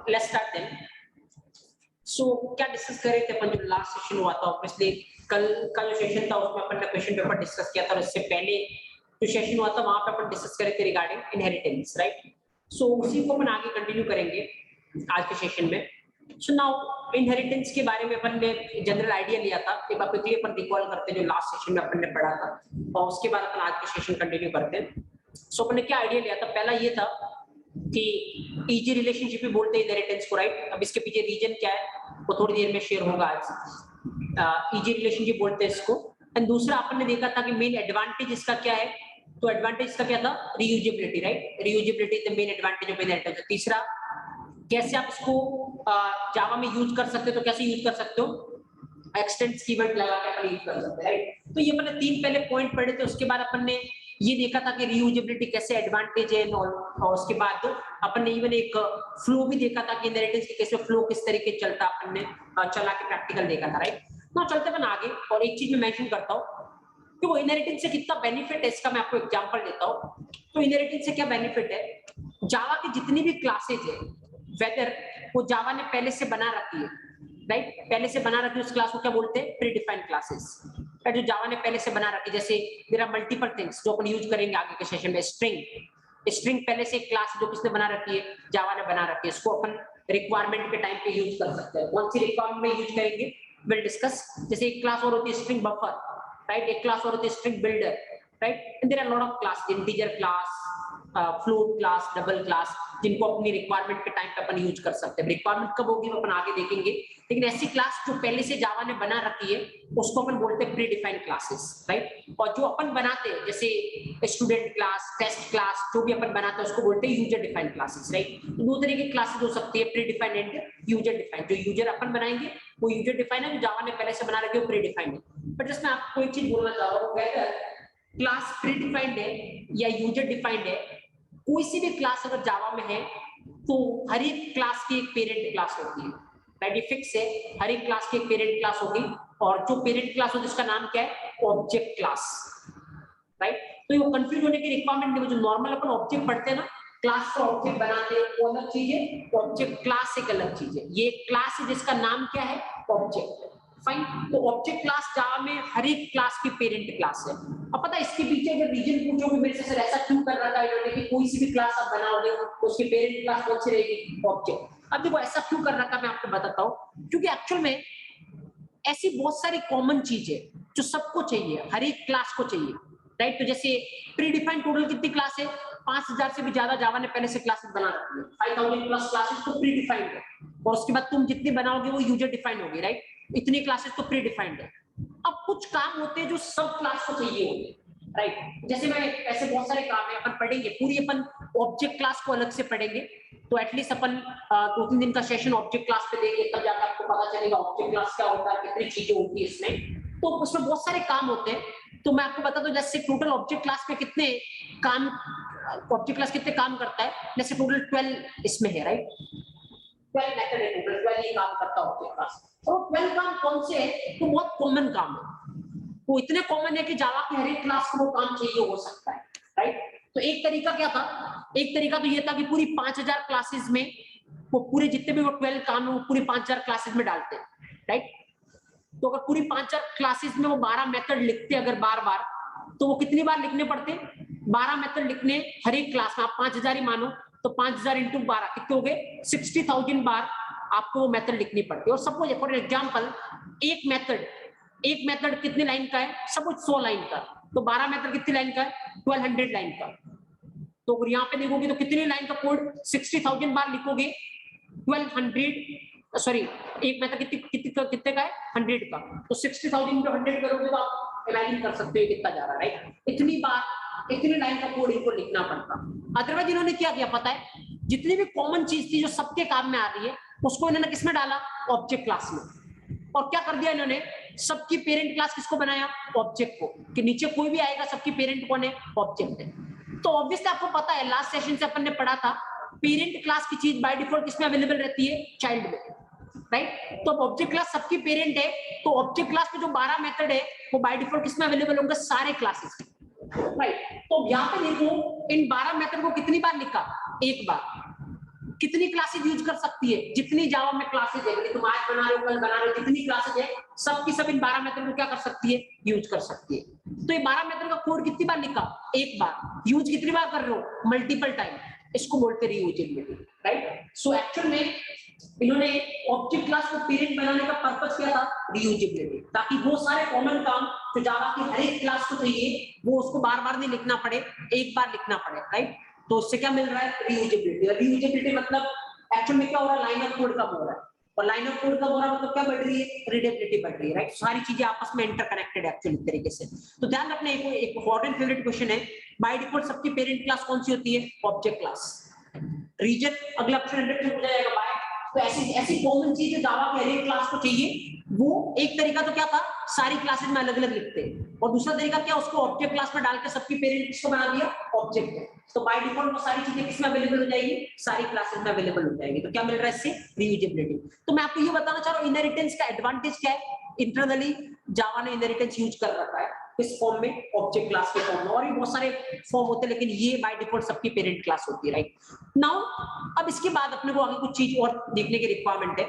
Let's start then. सो क्या discuss कर रहे थे अपन, जो लास्ट सेशन हुआ था ऑब्वियसली कल का जो सेशन था उसमें अपन ने क्वेश्चन पेपर डिस्कस किया था, और इससे पहले जो सेशन हुआ था वहां पे अपन डिस्कस कर रहे थे रिगार्डिंग इनहेरिटेंस, राइट। सो उसी को अपन आगे कंटिन्यू करेंगे आज के सेशन में। सो नाउ इनहेरिटेंस के बारे में अपन ने जनरल आइडिया लिया था, एक बार क्विकली अपन रिकॉल करते हैं जो लास्ट सेशन में अपन ने पढ़ा था, और उसके बाद अपन आज के सेशन कंटिन्यू करते हैं। सो अपन ने क्या आइडिया लिया था, पहला ये था कि इजी रिलेशनशिप भी बोलते हैं इनहेरिटेंस को, राइट। अब इसके पीछे रीजन क्या है वो थोड़ी देर में शेयर होगा आज। इजी रिलेशनशिप बोलते हैं इसको। एंड दूसरा अपन ने देखा था कि मेन एडवांटेज इसका क्या है, तो एडवांटेज इसका क्या था, reusability, right. Reusability is the main advantage of inheritance. तीसरा कैसे आप इसको जावा में यूज कर सकते हो, तो कैसे यूज कर सकते हो, एक्सटेंड कीवर्ड लगा के अपन यूज कर सकते हैं, राइट। तो ये अपन ने तीन पहले पॉइंट पढ़े थे, उसके बाद अपन ने ये देखा था कि रीयूजेबिलिटी कैसे एडवांटेज है, और उसके बाद अपन ने इवन एक फ्लो भी देखा था कि इनहेरिटेंस के केस में फ्लो किस तरीके चलता, अपन ने चला के प्रैक्टिकल देखा था, राइट। ना चलते अपन आगे, और एक चीज मैं मेंशन करता हूँ कि वो इनहेरिटेंस से कितना बेनिफिट है इसका मैं आपको एग्जांपल देता हूँ। तो इनहेरिटेंस से क्या बेनिफिट है, जावा की जितनी भी क्लासेज है वेदर वो जावा ने पहले से बना रखी है, राइट। पहले से बना रखी है, उस क्लास को क्या बोलते हैं, प्री डिफाइंड क्लासेस, जो जावा ने पहले से बना रखी है। जैसे मेरा मल्टीपल थिंग्स जो अपन यूज करेंगे आगे के सेशन में, स्ट्रिंग पहले से एक क्लास जो किसने बना रखी है, जावा ने बना रखी है। इसको अपन रिक्वायरमेंट के टाइम पे यूज कर सकते हैं। कौन सी रिक्वायरमेंट में यूज करेंगे विल डिस्कस। जैसे एक क्लास और होती है स्ट्रिंग बफर, राइट। एक क्लास और होती है string builder, right. And there are lot of class, integer class, float class, double class, जिनको अपनी रिक्वायरमेंट के टाइम पे अपन यूज कर सकते हैं। रिक्वायरमेंट कब होगी वो अपन आगे देखेंगे, लेकिन ऐसी क्लास जो पहले से जावा ने बना रखी है उसको अपन बोलते हैं प्री डिफाइंड क्लासेस, राइट। और जो अपन बनाते हैं जैसे स्टूडेंट क्लास, टेस्ट क्लास, जो भी अपन बनाते हैं उसको बोलते हैं यूजर डिफाइंड क्लासेस, राइट। तो दो तरह की क्लासेस हो सकती है, pre defined and user defined. जो यूजर अपन बनाएंगे वो यूजर डिफाइंड है, जो जावा ने पहले से बना रखी है वो प्री डिफाइंड है। बट जस्ट मैं आपको एक चीज बोलना चाह रहा हूँ, वेदर क्लास प्री डिफाइंड है या यूजर डिफाइंड है, कोई सी भी क्लास अगर जावा में है तो हर एक क्लास की एक पेरेंट क्लास होती है, राइट। ये फिक्स है, हर एक क्लास की एक पेरेंट क्लास होगी, और जो पेरेंट क्लास होती है उसका नाम क्या है, ऑब्जेक्ट क्लास, राइट। तो ये कंफ्यूज होने की रिक्वायरमेंट नहीं, जो नॉर्मल अपन ऑब्जेक्ट पढ़ते हैं ना, क्लास का ऑब्जेक्ट बनाते हैं वो अलग चीज है, ऑब्जेक्ट क्लास एक अलग चीज है। ये क्लास है जिसका नाम क्या है, ऑब्जेक्ट, फाइन। तो ऑब्जेक्ट क्लास जावा में हर एक क्लास की पेरेंट क्लास है। अब पता है इसके पीछे अगर रीजन पूछोगे मेरे से, सर ऐसा क्यों कर रहा था इन्होंने कि कोई सी भी क्लास आप बनाओगे तो उसकी पेरेंट क्लास कौन सी रहेगी, ऑब्जेक्ट। अब देखो ऐसा क्यों कर रहा था मैं आपको बताता हूँ, क्योंकि एक्चुअल में ऐसी बहुत सारी कॉमन चीज है जो सबको चाहिए, हर एक क्लास को चाहिए, राइट। तो जैसे प्री डिफाइंड टोटल कितनी क्लास है, 5000 से भी ज्यादा जावा ने पहले से क्लासेस बना रखी है, 5000 प्लस क्लासेस तो प्री डिफाइंड है, और उसके बाद तुम जितनी बनाओगे वो यूजर डिफाइंड होगी, राइट। इतनी क्लासेस तो प्री डिफाइंड है। अब कुछ काम होते हैं जो सब क्लास को चाहिए होंगे, राइट। जैसे मैं ऐसे बहुत सारे काम है अपन पढ़ेंगे, पूरी अपन ऑब्जेक्ट क्लास को अलग से पढ़ेंगे, तो एटलीस्ट अपन 2-3 दिन का सेशन ऑब्जेक्ट क्लास पे देंगे, तब जाकर आपको पता चलेगा ऑब्जेक्ट क्लास क्या होता है, कितनी चीजें होती है इसमें। तो उसमें बहुत सारे काम होते हैं, तो मैं आपको बता दूं जैसे टोटल ऑब्जेक्ट क्लास पे कितने काम, ऑब्जेक्ट क्लास कितने काम करता है, जैसे टोटल 12 इसमें है, राइट। 12 मेथड है टोटल, 12 ये काम करता है ऑब्जेक्ट क्लास। और 12 काम कौन से है, तो बहुत कॉमन काम है, वो इतने कॉमन है कि जावा की हर एक क्लास को वो काम चाहिए हो सकता है, राइट। तो एक तरीका क्या था, एक तरीका तो ये था कि पूरी 5000 क्लासेस में वो पूरे जितने भी वो 12 काम है वो पूरी 5000 क्लासेस में डालते हैं, राइट। तो अगर पूरी 5000 क्लासेस में वो 12 मेथड लिखते अगर बार बार, तो वो कितनी बार लिखने पड़ते, 12 मेथड लिखने हर एक क्लास में। आप 5000 ही मानो तो 5000 इंटू 12 कितने हो गए, 60,000 बार आपको वो मेथड लिखनी पड़ती है। और सपोज फॉर एग्जांपल एक मेथड कितनी लाइन का है, सपोज 100 लाइन का, तो 12 मेथड कितनी लाइन का है, 1200 लाइन का। तो अगर यहाँ पे देखोगे तो कितनी लाइन का कोड, 60,000 बार लिखोगे, 1200 सॉरी एक मेथड कितने का है, 100 का, तो 60,000 इंटू 100 करोगे तो आप इमेजिन कर सकते हो कितना जा रहा है, राइट। इतनी बार इतनी लाइन का कोड इनको लिखना पड़ता। अदरवाइज इन्होंने क्या किया पता है, जितनी भी कॉमन चीज थी जो सबके काम में आ रही है उसको इन्होंने किसमें डाला, ऑब्जेक्ट क्लास में। और क्या कर दिया इन्होंने, सबकी पेरेंट क्लास किसको बनाया, ऑब्जेक्ट को, कि नीचे कोई भी आएगा सबकी पेरेंट कौन है, ऑब्जेक्ट है। तो ऑब्वियसली आपको पता है लास्ट सेशन से अपन ने पढ़ा था पेरेंट क्लास की चीज बाय डिफॉल्ट किसमें अवेलेबल रहती है, चाइल्ड में, राइट। तो ऑब्जेक्ट क्लास सबकी पेरेंट है, तो ऑब्जेक्ट क्लास में जो 12 मेथड है वो बाय डिफॉल्ट किसमें अवेलेबल होंगे, सारे क्लासेस, राइट। तो यहाँ पे देखो इन 12 मेथड को कितनी बार लिखा, एक बार, कितनी क्लासेज यूज कर सकती है, जितनी जावा में क्लासेज है, तुम आज बना रहे हो कल बना रहे हो, जितनी क्लासेज है सब की सब इन 12 मेथड को क्या कर सकती है, यूज कर सकती है। तो ये 12 मेथड का कोड कितनी बार लिखा, एक बार। यूज कितनी बार कर रहे हो, मल्टीपल टाइम। इसको बोलते रीयूजेबिलिटी, राइट। सो एक्चुअल में इन्होंने ऑब्जेक्ट क्लास को पेरेंट बनाने का पर्पस क्या था, रीयूजेबिलिटी, ताकि वो सारे कॉमन काम जो जावा की हर एक क्लास को चाहिए वो उसको बार बार नहीं लिखना पड़े, एक बार लिखना पड़े, राइट। तो उससे क्या मिल रहा है, रीयूजेबिलिटी। और रीयूजेबिलिटी मतलब एक्चुअल में क्या हो रहा है, लाइन ऑफ कोड कम हो रहा है, और लाइन ऑफ कोड कम हो रहा है मतलब क्या बढ़ रही है, रीडेबिलिटी बढ़ रही है, राइट। सारी चीजें आपस में इंटरकनेक्टेड है एक्चुअली तरीके से। तो ध्यान रखना, एक इंपॉर्टेंट फेवरेट क्वेश्चन है, बाय डिफॉल्ट सबकी पेरेंट क्लास कौन सी होती है, ऑब्जेक्ट क्लास। रीजन अगला ऑप्शन 100% हो जाएगा बाय। तो ऐसी कॉमन चीज जो जावा के हर एक क्लास को चाहिए, वो एक तरीका तो क्या था, सारी क्लासेस में अलग अलग लिखते हैं, और दूसरा तरीका क्या, उसको ऑब्जेक्ट क्लास में डाल के सबकी पेरेंट किसको बना दिया, ऑब्जेक्ट है। तो बाय डिफॉल्ट वो सारी चीजें किसमें अवेलेबल हो जाएगी, सारी क्लासेस में अवेलेबल हो जाएगी। तो क्या मिल रहा है इससे, रीयूजेबिलिटी। तो मैं आपको ये बताना चाह रहा हूँ इनहेरिटेंस का एडवांटेज क्या है। इंटरनली जावा ने इनहेरिटेंस यूज कर रखा है किस फॉर्म में, ऑब्जेक्ट क्लास के फॉर्म में, और भी बहुत सारे फॉर्म होते हैं, लेकिन ये बाय डिफॉल्ट सबकी पेरेंट क्लास होती है, राइट। नाउ अब इसके बाद अपने को आगे कुछ चीज और देखने की रिक्वायरमेंट है।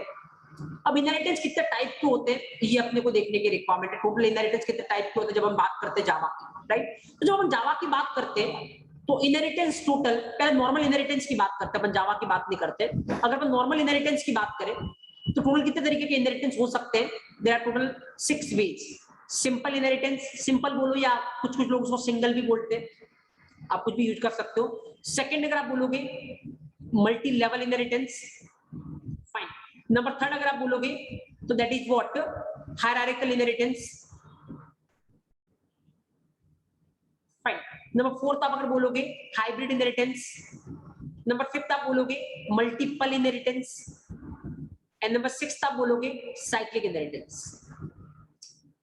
अब इनहेरिटेंस कितने टाइप के होते हैं ये अपने को देखने की रिक्वायरमेंट है। टोटल इनहेरिटेंस कितने टाइप के होते हैं जब हम बात करते हैं जावा की, राइट। तो जब हम जावा की बात करते हैं तो इनहेरिटेंस टोटल, पहले नॉर्मल इनहेरिटेंस की बात करते हैं, अपन जावा की बात नहीं करते। अगर अपन नॉर्मल इनहेरिटेंस की बात करें तो टोटल कितने तरीके के इनहेरिटेंस हो सकते हैं, there are total 6 ways. Simple inheritance, simple बोलो या कुछ लोग उसको सिंगल भी बोलते हैं, आप कुछ भी यूज कर सकते हो। सेकंड अगर आप बोलोगे multi level inheritance, fine. Number third अगर आप बोलोगे तो that is what, hierarchical inheritance, fine. Number fourth आप अगर बोलोगे हाइब्रिड इनहेरिटेंस। नंबर फिफ्थ आप बोलोगे multiple inheritance, and number sixth आप बोलोगे साइक्लिक इनहेरिटेंस।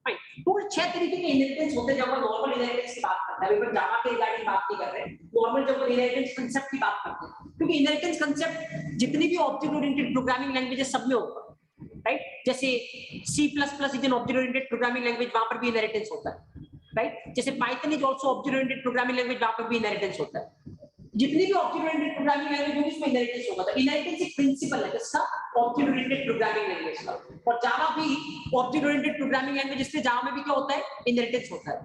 फाइन। टोटल 6 तरीके के इनहेरिटेंस होते हैं जब हम नॉर्मल इनहेरिटेंस की बात करते हैं। अभी जावा के रिगार्डिंग बात नहीं कर रहे हैं, नॉर्मल जब हम इनहेरिटेंस कांसेप्ट की बात करते हैं, क्योंकि इनहेरिटेंस कांसेप्ट जितनी भी ऑब्जेक्ट ओरिएंटेड प्रोग्रामिंग लैंग्वेजेस सब में होगा, राइट। जैसे C++ is an object oriented programming language, वहां पर भी इनहेरिटेंस होता है, राइट। जैसे Python is also object oriented programming language, वहां पर भी इनहेरिटेंस होता है। जितनी भी ऑब्जेक्ट ओरिएंटेड प्रोग्रामिंग लैंग्वेज होगी उसमें इनहेरिटेंस होगा। तो इनहेरिटेंस एक प्रिंसिपल है जिसका, ऑब्जेक्ट ओरिएंटेड प्रोग्रामिंग लैंग्वेज का। और जावा भी ऑब्जेक्ट ओरिएंटेड प्रोग्रामिंग लैंग्वेज, इसलिए जावा में भी क्या होता है, इनहेरिटेंस होता है।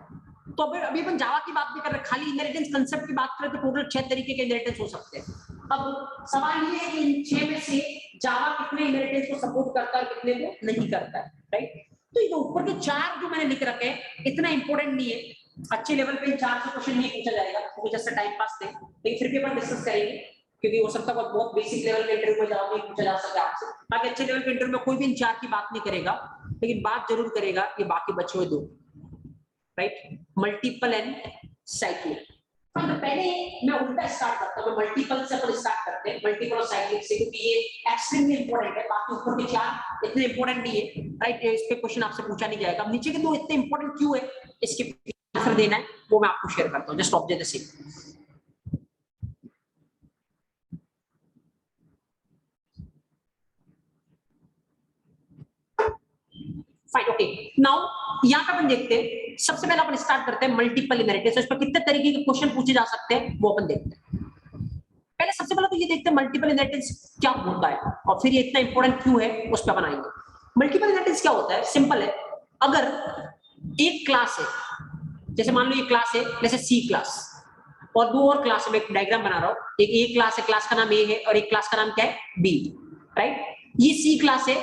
तो अभी अपन जावा की बात नहीं कर रहे, खाली इनहेरिटेंस कांसेप्ट की बात करें तो टोटल 6 तरीके के इनहेरिटेंस हो सकते हैं। अब सवाल ये है कि इन 6 में से जावा कितने इनहेरिटेंस को सपोर्ट करता है, कितने को नहीं करता है, राइट। तो ये ऊपर के 4 जो मैंने लिख रखे हैं इतना इंपॉर्टेंट नहीं है, अच्छे लेवल पे इन 4 से क्वेश्चन नहीं पूछा जाएगा, क्योंकि जैसे टाइम पास थे, लेकिन फिर भी अपन डिस्कस करेंगे, क्योंकि हो सकता है बहुत बेसिक लेवल के इंटरव्यू में जाओ नहीं पूछा जा सकता आपसे। बाकी अच्छे लेवल के इंटरव्यू में कोई भी इन 4 की बात नहीं करेगा, लेकिन बात जरूर करेगा ये बाकी बचे हुए 2, राइट, मल्टीपल एंड साइक्लिक। तो पहले मैं उल्टा स्टार्ट करता हूं, मल्टीपल से अपन स्टार्ट करते हैं, मल्टीपल और साइक्लिक से, क्योंकि ये एक्सट्रीमली इंपॉर्टेंट है। बाकी ऊपर के 4 इतने इंपॉर्टेंट नहीं है, राइट। इस पे क्वेश्चन आपसे पूछा नहीं जाएगा। नीचे के 2 इतने इंपॉर्टेंट क्यों है, इसके आंसर देना है, वो मैं आपको शेयर करता हूं। Just observe the same. Fine, okay. Now यहां पे अपन देखते हैं, सबसे पहले अपन स्टार्ट करते हैं मल्टीपल इनहेरिटेंस। इस पर कितने तरीके के क्वेश्चन पूछे जा सकते हैं वो अपन देखते हैं। पहले सबसे पहले तो ये देखते हैं मल्टीपल इनहेरिटेंस क्या होता है, और फिर ये इतना इंपॉर्टेंट क्यों है उस पर बनाएंगे। मल्टीपल इनहेरिटेंस क्या होता है, सिंपल है। अगर एक क्लास है, जैसे मान लो ये क्लास है, जैसे C क्लास, और 2 और क्लास में, एक डायग्राम बना रहा हूं, एक A क्लास है, क्लास का नाम A है, और एक क्लास का नाम क्या है, B, राइट। ये C क्लास है,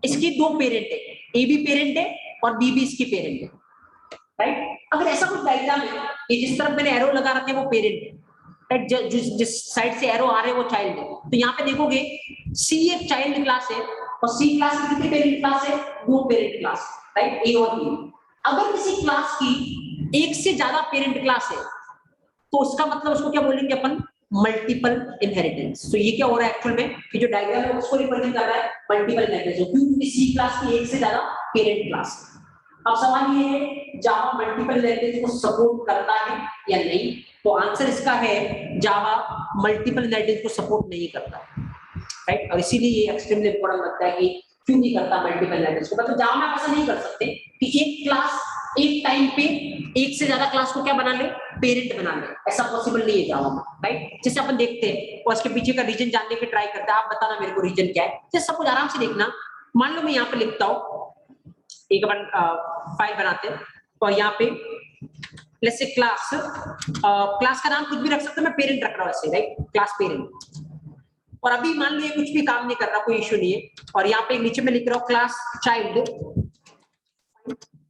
इसकी 2 पेरेंट है, A भी पेरेंट है और B भी इसकी पेरेंट है, राइट। अगर ऐसा कुछ डायग्राम है, ये जिस तरफ मैंने एरो लगा रखे हैं वो पेरेंट है, राइट, जिस साइड से एरो आ रहे हैं वो चाइल्ड है। तो यहाँ पे देखोगे C एक चाइल्ड क्लास है, और C क्लास की कितनी पेरेंट क्लास है, 2 पेरेंट क्लास, राइट, A और B। अगर किसी क्लास की एक से ज्यादा पेरेंट क्लास है तो उसका मतलब उसको क्या बोलेंगे अपन, मल्टीपल इनहेरिटेंस। तो ये क्या हो रहा है एक्चुअल में, कि जो डायग्राम है उसको रिप्रेजेंट कर रहा है मल्टीपल इनहेरिटेंस, क्योंकि C क्लास की एक से ज्यादा पेरेंट क्लास। अब सवाल ये है, जावा मल्टीपल इनहेरिटेंस को सपोर्ट करता है या नहीं। तो आंसर इसका है, जावा मल्टीपल इनहेरिटेंस को सपोर्ट नहीं करता, राइट। और इसीलिए ये एक्सट्रीमली इंपॉर्टेंट लगता है कि क्यों नहीं करता मल्टीपल इनहेरिटेंस को। मतलब जावा में ऐसा नहीं कर सकते कि एक क्लास एक टाइम पे एक से ज्यादा क्लास को क्या बना ले, पेरेंट बना ले, ऐसा पॉसिबल नहीं है जावा में, राइट? जैसे अपन देखते हैं और इसके पीछे का रीजन जानने की ट्राई करते हैं, आप बताना मेरे को रीजन क्या है। जैसे सब कुछ आराम से देखना, मान लो मैं यहाँ पे लिखता हूँ, एक अपन फाइल बनाते हैं और यहाँ पे लेट्स से क्लास, क्लास का नाम कुछ भी रख सकते हैं, मैं पेरेंट रख रहा हूँ ऐसे, राइट? Class parent. और अभी मान लो ये कुछ भी काम नहीं कर रहा, कोई इश्यू नहीं है, और यहाँ पे नीचे में लिख रहा हूँ क्लास चाइल्ड।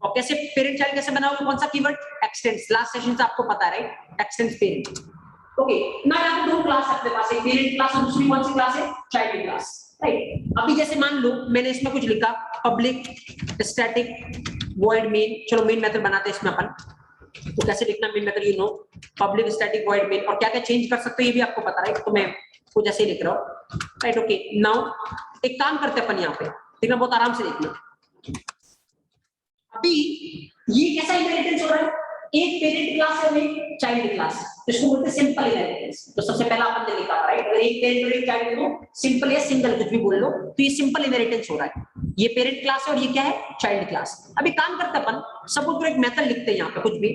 और कैसे पेरेंट चाइल्ड कैसे बनाओगे, कौन सा कीवर्ड? एक्सटेंड्स। लास्ट सेशन से आपको पता है, राइट? X tends parent. ओके, ना यहाँ पे दो क्लास अपने पास, एक पेरेंट क्लास और दूसरी कौन सी क्लास है? Child class, right? अभी जैसे मान लो मैंने इसमें कुछ लिखा, पब्लिक स्टैटिक वॉइड मेन, चलो मेन मेथड बनाते हैं इसमें अपन। तो कैसे लिखना main method, you know, public static void main, और क्या क्या चेंज कर सकते हो ये भी आपको पता है, तो मैं कुछ ऐसे ही लिख रहा हूँ, राइट? ओके, नाउ एक काम करते हैं अपन यहाँ पे, देखना बहुत आराम से देखना। अभी ये कैसा इनहेरिटेंस हो रहा है? एक पेरेंट क्लास है और एक चाइल्ड क्लास, इसको बोलते हैं सिंपल इनहेरिटेंस। तो सबसे पहला अपन ने लिखा, राइट? अगर एक पेरेंट और एक चाइल्ड हो, सिंपल या सिंगल कुछ भी बोल लो, तो ये सिंपल इनहेरिटेंस हो रहा है। ये पेरेंट क्लास है और ये क्या है? Child class. अभी काम करते अपन, सपोज तो एक मेथड लिखते हैं यहाँ पे कुछ भी,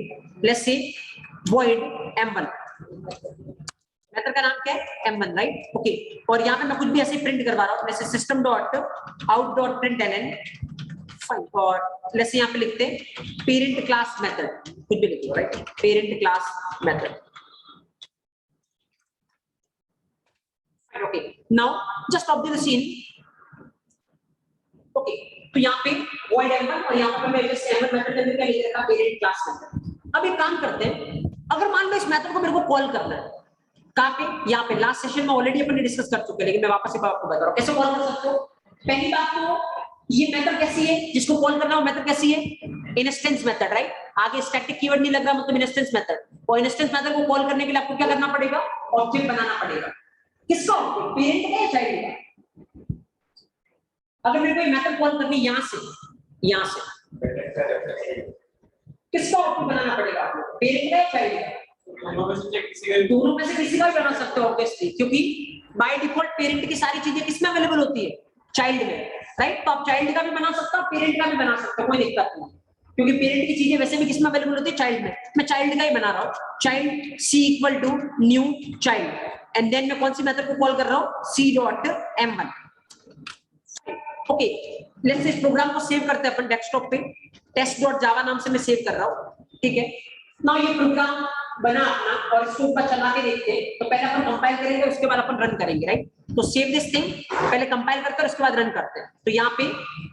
let's say void m1, method का नाम क्या है? m1, right? ओके, और यहाँ पे मैं कुछ भी ऐसे प्रिंट करवा रहा हूँ, जैसे system dot out dot println, और लेट्स यहाँ पे लिखते हैं पेरेंट क्लास मेथड, कुछ भी लिखो, right? Parent class method. Okay, now just observe the scene. Okay, तो यहाँ पे void m1 और यहाँ पे मैं जस्ट m1 मेथड के अंदर क्या लिख रखा? Parent class method. अब एक काम करते हैं, अगर मान लो इस मेथड को मेरे को कॉल करना है, कहाँ पे? यहाँ पे लास्ट सेशन में ऑलरेडी अपन ने डिस्कस कर चुके हैं, लेकिन मैं वापस से आपको बता रहा हूँ कैसे कॉल कर सकते हो। पहली बात तो ये मेथड कैसी है जिसको कॉल करना हो, मेथड कैसी है? Instance method, right? आगे स्टैटिक कीवर्ड नहीं लग रहा, मतलब इंस्टेंस मेथड। और इंस्टेंस मेथड को कॉल करने के लिए आपको क्या करना पड़ेगा? ऑब्जेक्ट बनाना पड़ेगा। किसका ऑब्जेक्ट? पेरेंट का या चाइल्ड का? अगर मेरे को ये मेथड कॉल करनी यहां से किसका ऑब्जेक्ट बनाना पड़ेगा आपको? पेरेंट का या चाइल्ड का? दोनों में से किसी का भी बना सकते हो ऑब्वियसली, क्योंकि बाय डिफॉल्ट पेरेंट की सारी चीजें किसमें अवेलेबल होती है? चाइल्ड में, राइट? तो आप चाइल्ड का भी बना सकते हो, पेरेंट का भी बना सकते हो, कोई दिक्कत नहीं, क्योंकि पेरेंट की चीजें वैसे भी किसमें अवेलेबल होती है? चाइल्ड में। मैं चाइल्ड का ही बना रहा हूँ, child C equal to new child, and then मैं कौन सी मेथड को कॉल कर रहा हूँ? C dot m1। Okay, let's इस प्रोग्राम को सेव करते हैं अपन डेस्कटॉप पे, test.java नाम से मैं सेव कर रहा हूँ, ठीक है? नाउ ये प्रोग्राम बना अपना, और इसको ऊपर चला के देखते हैं। तो पहले अपन कंपाइल करेंगे, उसके बाद अपन रन करेंगे, राइट? तो सेव दिस थिंग, पहले कंपाइल करते हैं उसके बाद रन करते हैं। तो यहाँ पे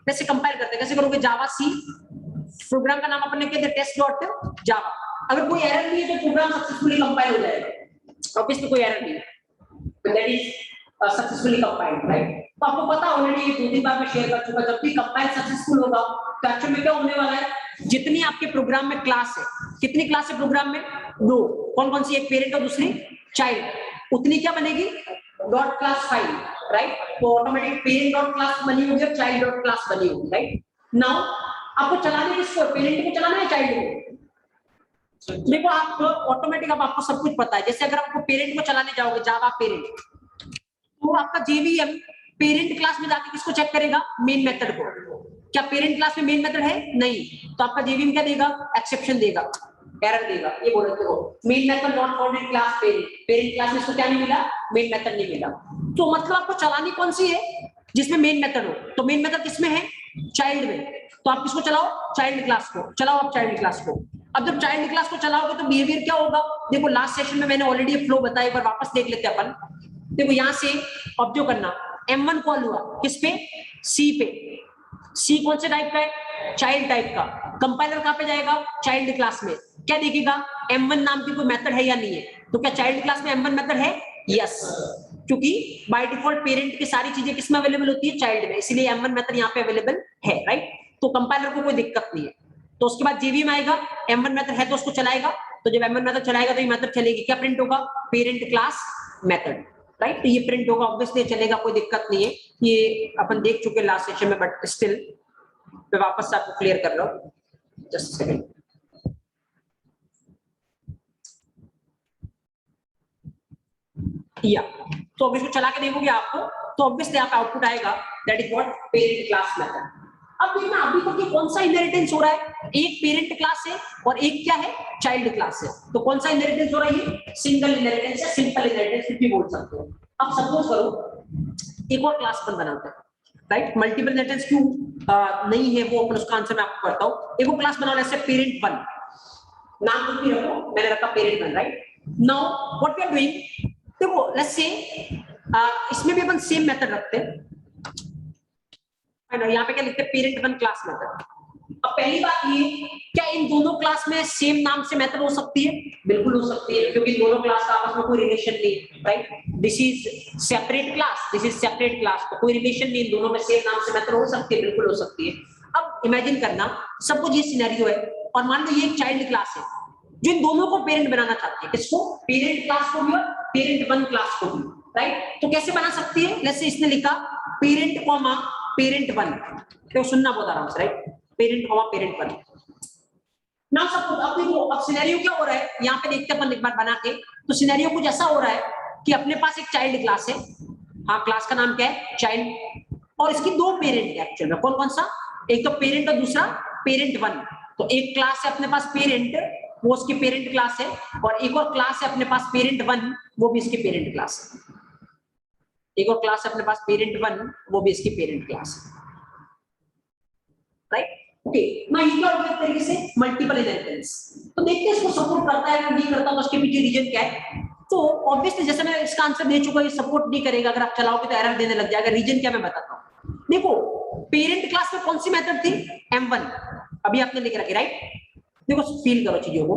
कैसे कंपाइल करते हैं, कैसे करोगे? जावा सी, प्रोग्राम का नाम अपन ने क्या दिया? test.java। अगर कोई एरर नहीं है तो प्रोग्राम सक्सेसफुली कंपाइल हो जाएगा, ऑब्वियसली कोई एरर नहीं है, that is successfully compiled, right? तो आपको पता ऑलरेडी, ये 2-3 बार मैं शेयर कर चुका, जब भी कंपाइल सक्सेसफुल होगा तो एक्चुअल में क्या होने वाला है? जितनी आपके प्रोग्राम में क्लास है, कितनी क्लास है प्रोग्राम में? 2। कौन कौन सी? एक पेरेंट और दूसरी चाइल्ड। उतनी क्या बनेगी? Dot class file, right? तो ऑटोमेटिक पेरेंट डॉट क्लास बनी होगी और चाइल्ड डॉट क्लास बनी होगी, राइट? नाउ आपको चलाने किसको? पेरेंट को चलाना है, चाइल्ड को? देखो, आप ऑटोमेटिक, अब आपको सब कुछ पता है। जैसे अगर आपको पेरेंट को चलाने जाओगे, जावा पेरेंट, तो आपका जेवीएम पेरेंट क्लास में जाके किसको चेक करेगा? मेन मेथड को। क्या पेरेंट क्लास में मेन मेथड है? नहीं, तो आपका जेवीएम क्या देगा? एक्सेप्शन देगा, एरर देगा, ये बोल रहे हो main method not found in class parent. Parent class में इसको क्या नहीं मिला? मेन मेथड नहीं मिला। तो मतलब आपको चलानी कौन सी है? जिसमें मेन मेथड हो। तो मेन मेथड किसमें है? चाइल्ड में। तो आप किसको चलाओ? चाइल्ड क्लास को चलाओ, आप चाइल्ड क्लास को। अब जब चाइल्ड क्लास को चलाओगे तो बिहेवियर क्या होगा? देखो, लास्ट सेशन में मैंने ऑलरेडी फ्लो बताया, एक बार वापस देख लेते हैं अपन। देखो, यहां से ऑब्जर्व करना, m1 कॉल हुआ किस पे? सी पे। सी कौन से टाइप का है? चाइल्ड टाइप का। कंपाइलर कहां पे जाएगा? चाइल्ड क्लास में। क्या देखेगा? m1 नाम की कोई मेथड है या नहीं है? तो क्या चाइल्ड क्लास में m1 मेथड है? यस, क्योंकि बाय डिफॉल्ट पेरेंट की सारी चीजें किसमें अवेलेबल होती है? चाइल्ड में, इसलिए m1 मेथड यहाँ पे अवेलेबल है, राइट? तो कंपाइलर को कोई दिक्कत नहीं है। तो उसके बाद जेवीएम आएगा, m1 मेथड है तो उसको चलाएगा। तो जब m1 मेथड चलाएगा तो ये मेथड चलेगी, क्या प्रिंट होगा? Parent class method, right? तो ये प्रिंट होगा, ऑब्वियसली चलेगा, कोई दिक्कत नहीं है। ये अपन देख चुके लास्ट सेशन में, बट स्टिल मैं वापस से आपको क्लियर कर रहा हूँ, जस्ट सेकंड। या तो अब इसको चला के देखोगे आपको, तो ऑब्वियसली यहाँ पे आउटपुट आएगा, that is what? Parent class method. अब देखना, अभी तक ये कौन सा इनहेरिटेंस हो रहा है? एक पेरेंट क्लास है और एक क्या है, चाइल्ड क्लास है। तो कौन सा इनहेरिटेंस हो रहा है, सिंगल इनहेरिटेंस या सिंपल इनहेरिटेंस कुछ भी बोल सकते हो। अब सपोज करो एक और क्लास अपन बनाते हैं, राइट, मल्टीपल इनहेरिटेंस क्यों नहीं है वो अपन उसका आंसर मैं आपको करता हूँ। एक और क्लास बना लो ऐसे पेरेंट 1, नाम कुछ भी रखो, मैंने रखा parent 1, right. Now what we are doing, देखो लेट्स से इसमें भी अपन सेम मेथड रखते हैं, यहाँ पे क्या लिखते हैं, पेरेंट 1 क्लास मेथड। अब पहली बात ये, क्या इन दोनों क्लास में सेम नाम से मेथड हो सकती है, बिल्कुल हो सकती है, क्योंकि दोनों क्लास का आपस में कोई रिलेशन नहीं, right. This is separate class, this is separate class, तो कोई रिलेशन नहीं, दोनों में सेम नाम से मेथड हो सकती है, बिल्कुल हो सकती है। अब इमेजिन करना, सपोज ये सिनेरियो है और मान लो ये एक चाइल्ड क्लास है जो इन दोनों को पेरेंट बनाना चाहती है, किसको, पेरेंट क्लास को भी और पेरेंट 1 क्लास को भी, राइट। तो कैसे बना सकती है, जैसे इसने लिखा पेरेंट कॉमा पेरेंट 1, तो सुनना बहुत आराम से, right, parent comma parent 1। Now suppose अब देखो, अब सिनेरियो क्या हो रहा है, यहाँ पे देखते हैं अपन एक बार बना के, तो सिनेरियो कुछ ऐसा हो रहा है कि अपने पास एक चाइल्ड क्लास है, हाँ क्लास का नाम क्या है, चाइल्ड, और इसकी दो पेरेंट है एक्चुअल में, कौन कौन सा, एक तो पेरेंट और दूसरा पेरेंट 1। तो एक क्लास है अपने पास पेरेंट, वो उसकी पेरेंट क्लास है, और एक और क्लास है अपने पास पेरेंट 1, वो भी इसकी पेरेंट क्लास है। एक और क्लास है अपने पास पेरेंट 1, वो भी इसकी पेरेंट क्लास है, राइट। ओके, मैं ये क्या होगा एक तरीके से मल्टीपल इनहेरिटेंस। तो देखते हैं इसको सपोर्ट करता है या नहीं करता, तो उसके पीछे रीजन क्या है। तो ऑब्वियसली जैसे मैं इसका आंसर दे चुका, ये सपोर्ट नहीं करेगा, अगर आप चलाओगे तो एरर देने लग जाएगा। रीजन क्या मैं बताता हूं, देखो पेरेंट क्लास में कौन सी मेथड थी, M1, अभी आपने लिख रखी, राइट। देखो फील करो चीजों को,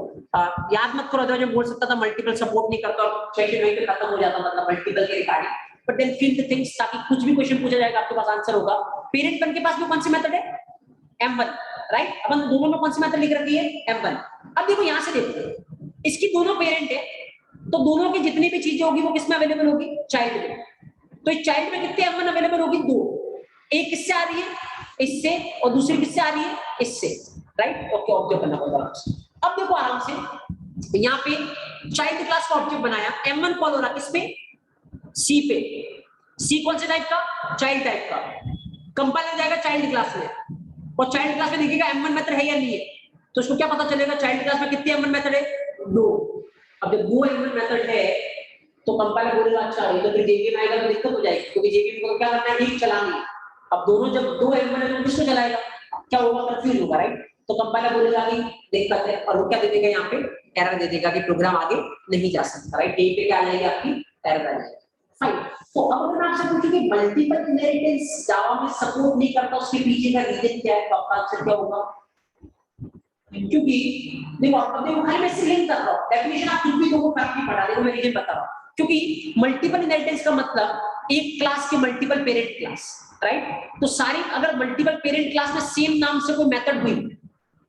याद मत करो, जो बोल सकता था मल्टीपल सपोर्ट नहीं करता और सेशन वहीं पे खत्म हो जाता, मतलब मल्टीपल के regarding, but then feel the things, ताकि कुछ भी क्वेश्चन पूछा जाएगा आपके पास आंसर होगा। पेरेंट 1 के पास भी कौन सी मेथड है, M1, राइट। अपन दोनों में कौन सी मेथड लिख रखी है, M1। अब देखो यहां से देखो, इसकी दोनों पेरेंट है, तो दोनों की जितनी भी चीजें होगी वो किसमें अवेलेबल होगी, चाइल्ड में। तो इस चाइल्ड में कितने M1 अवेलेबल होगी, 2। एक किससे आ रही है, इससे, और दूसरी किससे आ रही है, इससे, राइट। ओके, ऑब्जेक्ट करना होगा। अब देखो आराम से, यहाँ पे चाइल्ड क्लास का ऑब्जेक्ट बनाया, M1 कॉल हो रहा किस पे, C पे। C कौन से टाइप का, चाइल्ड टाइप का, कंपाइलर जाएगा चाइल्ड क्लास में, और चाइल्ड क्लास में देखिएगा M1 मेथड है या नहीं है, तो उसको क्या पता चलेगा, चाइल्ड क्लास में कितने M1 मेथड है, 2। अब जब 2 M1 मेथड है तो कंपाइलर बोलेगा अच्छा ये तो फिर जेवीएम आएगा तो दिक्कत हो जाएगी, क्योंकि जेवीएम को क्या करना है, रीड चलानी है। अब दोनों जब 2 M1 है तो किसको चलाएगा, क्या होगा, कंफ्यूज होगा, राइट। तो कंपाइलर बोलेगा कि दिक्कत है, और वो क्या दे देगा, यहाँ पे एरर दे देगा कि प्रोग्राम आगे नहीं जा सकता, राइट। यहीं पे क्या आ जाएगी, आपकी एरर आ जाएगी। फाइन, तो अब अगर मैं आपसे पूछूं कि मल्टीपल इनहेरिटेंस जावा में सपोर्ट नहीं करता, उसके पीछे का रीजन क्या है, तो आपका आंसर क्या होगा, क्योंकि देखो अब देखो खाली मैं सिलेक्ट कर रहा हूं, डेफिनेशन आप कुछ भी देखो फैक्ट नहीं पढ़ा, देखो मैं रीजन बता रहा हूं। क्योंकि मल्टीपल इनहेरिटेंस का मतलब एक क्लास के मल्टीपल पेरेंट क्लास, राइट। तो सारी अगर मल्टीपल पेरेंट क्लास में सेम नाम से कोई मेथड हुई,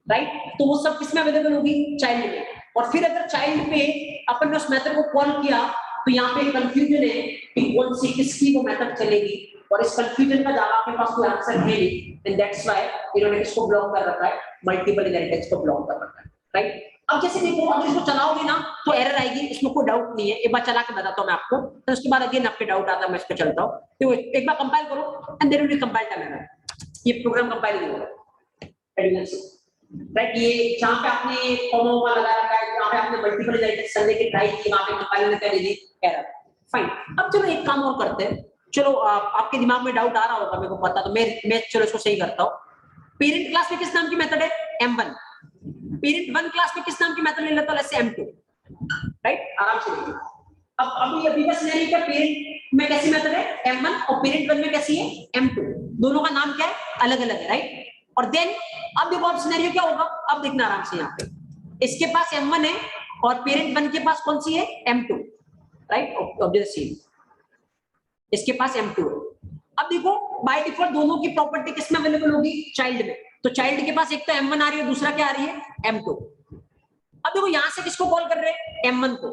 राइट, तो वो सब किसमें अवेलेबल होगी, चाइल्ड में। और फिर अगर चाइल्ड पे अपन ने उस मेथड को कॉल किया, तो यहाँ पे कंफ्यूजन है कि कौन सी किसकी वो मेथड चलेगी, और इस कंफ्यूजन का जावा के पास कोई आंसर है नहीं, एंड दैट्स व्हाई इन्होंने इसको ब्लॉक कर रखा है, मल्टीपल इनहेरिटेंस को ब्लॉक कर रखा है, राइट। अब जैसे देखो, अगर इसको चलाओगे ना तो एरर आएगी, इसमें कोई डाउट नहीं है। एक बार चला के बताता हूं मैं आपको, तो उसके बाद अगेन आपके डाउट आता है, मैं इस पे चलता हूं। तो एक बार कंपाइल करो and then will compile time error, ये प्रोग्राम कंपाइल नहीं होगा, राइट। ये जहां पे आपने कॉमा वॉमा लगा रखा है, जहां पे आपने मल्टीपल इनहेरिटेंस करने की ट्राई की, वहां पे कंपाइलर ने क्या दे दी, एरर। फाइन, अब चलो एक काम और करते हैं, चलो आपके दिमाग में डाउट आ रहा होगा, मेरे को पता, तो मैं चलो इसको सही करता हूं। पेरेंट क्लास में किस नाम की मेथड है, M1। पेरेंट 1 क्लास में किस नाम की मेथड ले लेता हूं, जैसे M2, राइट। आराम से देखिए, अब अभी बस सिनेरियो क्या, पेरेंट में कैसी मेथड है, M1, और पेरेंट 1 में कैसी है, M2। दोनों का नाम क्या है, अलग अलग है, राइट। और देन अब देखो, अब सिनेरियो क्या होगा, अब देखना आराम से, यहाँ पे इसके पास M1 है और पेरेंट 1 के पास कौन सी है, M2, राइट। ऑब्जेक्ट इसके पास M2 है। अब देखो बाय डिफॉल्ट दोनों की प्रॉपर्टी किसमें अवेलेबल होगी, चाइल्ड में। तो चाइल्ड के पास एक तो M1 आ रही है, दूसरा क्या आ रही है, M2। अब देखो यहां से किसको कॉल कर रहे हैं, M1 को,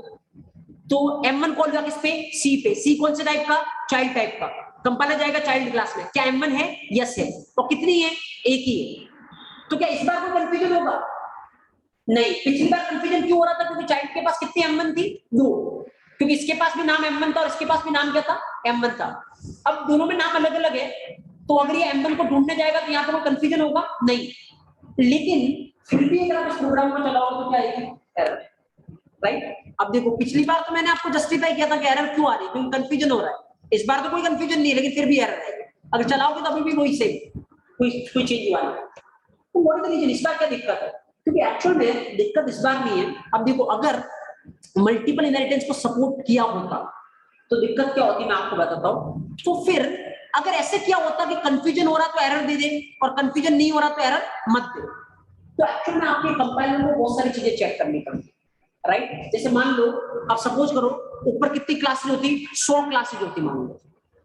तो M1 कॉल किस पे, C पे। C कौन से टाइप का, चाइल्ड टाइप का। कंपाइलर जाएगा चाइल्ड क्लास में, क्या M1 है, यस है, और कितनी है, एक ही है। तो क्या इस बार कोई कंफ्यूजन होगा, नहीं। पिछली बार कंफ्यूजन क्यों हो रहा था, क्योंकि चाइल्ड के पास कितनी M1 थी, 2, क्योंकि इसके पास भी नाम M1 था और इसके पास भी नाम क्या था, M1 था। अब दोनों में नाम अलग अलग है, तो अगर ये M1 को ढूंढने जाएगा तो यहाँ पे कोई कंफ्यूजन होगा नहीं। लेकिन फिर भी अगर आप इस प्रोग्राम को चलाओगे तो क्या आएगी? Error, right? अब देखो पिछली बार तो मैंने आपको जस्टिफाई किया था कि एरर क्यों आ रही है, क्योंकि कंफ्यूजन हो रहा है। इस बार तो कोई कंफ्यूजन नहीं है, लेकिन फिर भी एरर आएगी। अगर चलाओगे तो अभी भी वही सेम, कोई चेंज हुआ नहीं। तो व्हाट इज द रीजन? इस बार क्या दिक्कत है? क्योंकि एक्चुअल में दिक्कत इस बार नहीं है। अब देखो अगर मल्टीपल इनहेरिटेंस को सपोर्ट किया होता तो दिक्कत क्या होती मैं आपको बताता हूँ। तो फिर अगर ऐसे किया होता कि कंफ्यूजन हो रहा तो एरर दे दे और कंफ्यूजन नहीं हो रहा तो एरर मत दे, तो एक्चुअल में आपके कंपाइलर को बहुत सारी चीजें चेक करनी पड़ती, राइट? जैसे मान लो आप सपोज करो ऊपर कितनी क्लासेस होती, 100 क्लासेस होती मान लो,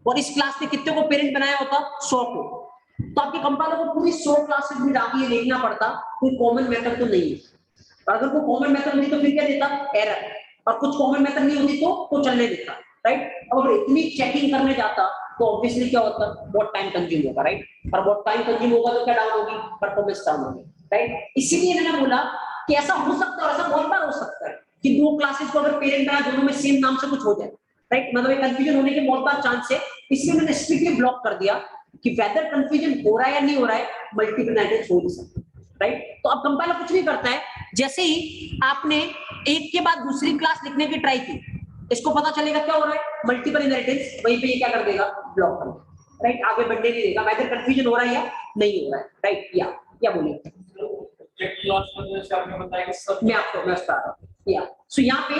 और इस क्लास ने कितने को पेरेंट बनाया होता, 100 को। तो आपके कंपाइलर को पूरी 100 क्लासेस में डालिए देखना पड़ता कोई कॉमन मेथड तो नहीं है। और अगर कोई कॉमन मेथड होती तो फिर क्या देता? एरर। और कुछ कॉमन मेथड नहीं होती तो चलने देता, राइट? अब अगर इतनी चेकिंग करने जाता तो ऑब्वियसली क्या होता? बहुत टाइम कंज्यूम होगा, राइट? और बहुत टाइम कंज्यूम होगा तो क्या डाउन होगी? परफॉर्मेंस डाउन होगी, राइट? इसीलिए मैंने बोला कि ऐसा हो सकता है, ऐसा बहुत बार हो सकता है कि दो क्लासेस को अगर पेरेंट बनाए दोनों में सेम नाम से कुछ हो जाए, राइट? मतलब कंफ्यूजन होने के बहुत बार चांस है। इसलिए मैंने स्ट्रिक्टली ब्लॉक कर दिया कि वेदर कंफ्यूजन हो रहा है या नहीं हो रहा है, मल्टीपल इनहेरिटेंस हो नहीं सकता, राइट? तो अब कंपाइलर कुछ नहीं करता है, जैसे ही आपने एक के बाद दूसरी क्लास लिखने की ट्राई की, इसको पता चलेगा क्या हो रहा है, मल्टीपल इनहेरिटेंस, वहीं पे ये क्या कर देगा? ब्लॉक कर देगा, राइट? आगे बढ़ने नहीं देगा, वेदर कंफ्यूजन हो रहा है या नहीं हो रहा है, राइट? या बोलिए मैं आपको मैं बता रहा हूँ। या सो यहाँ पे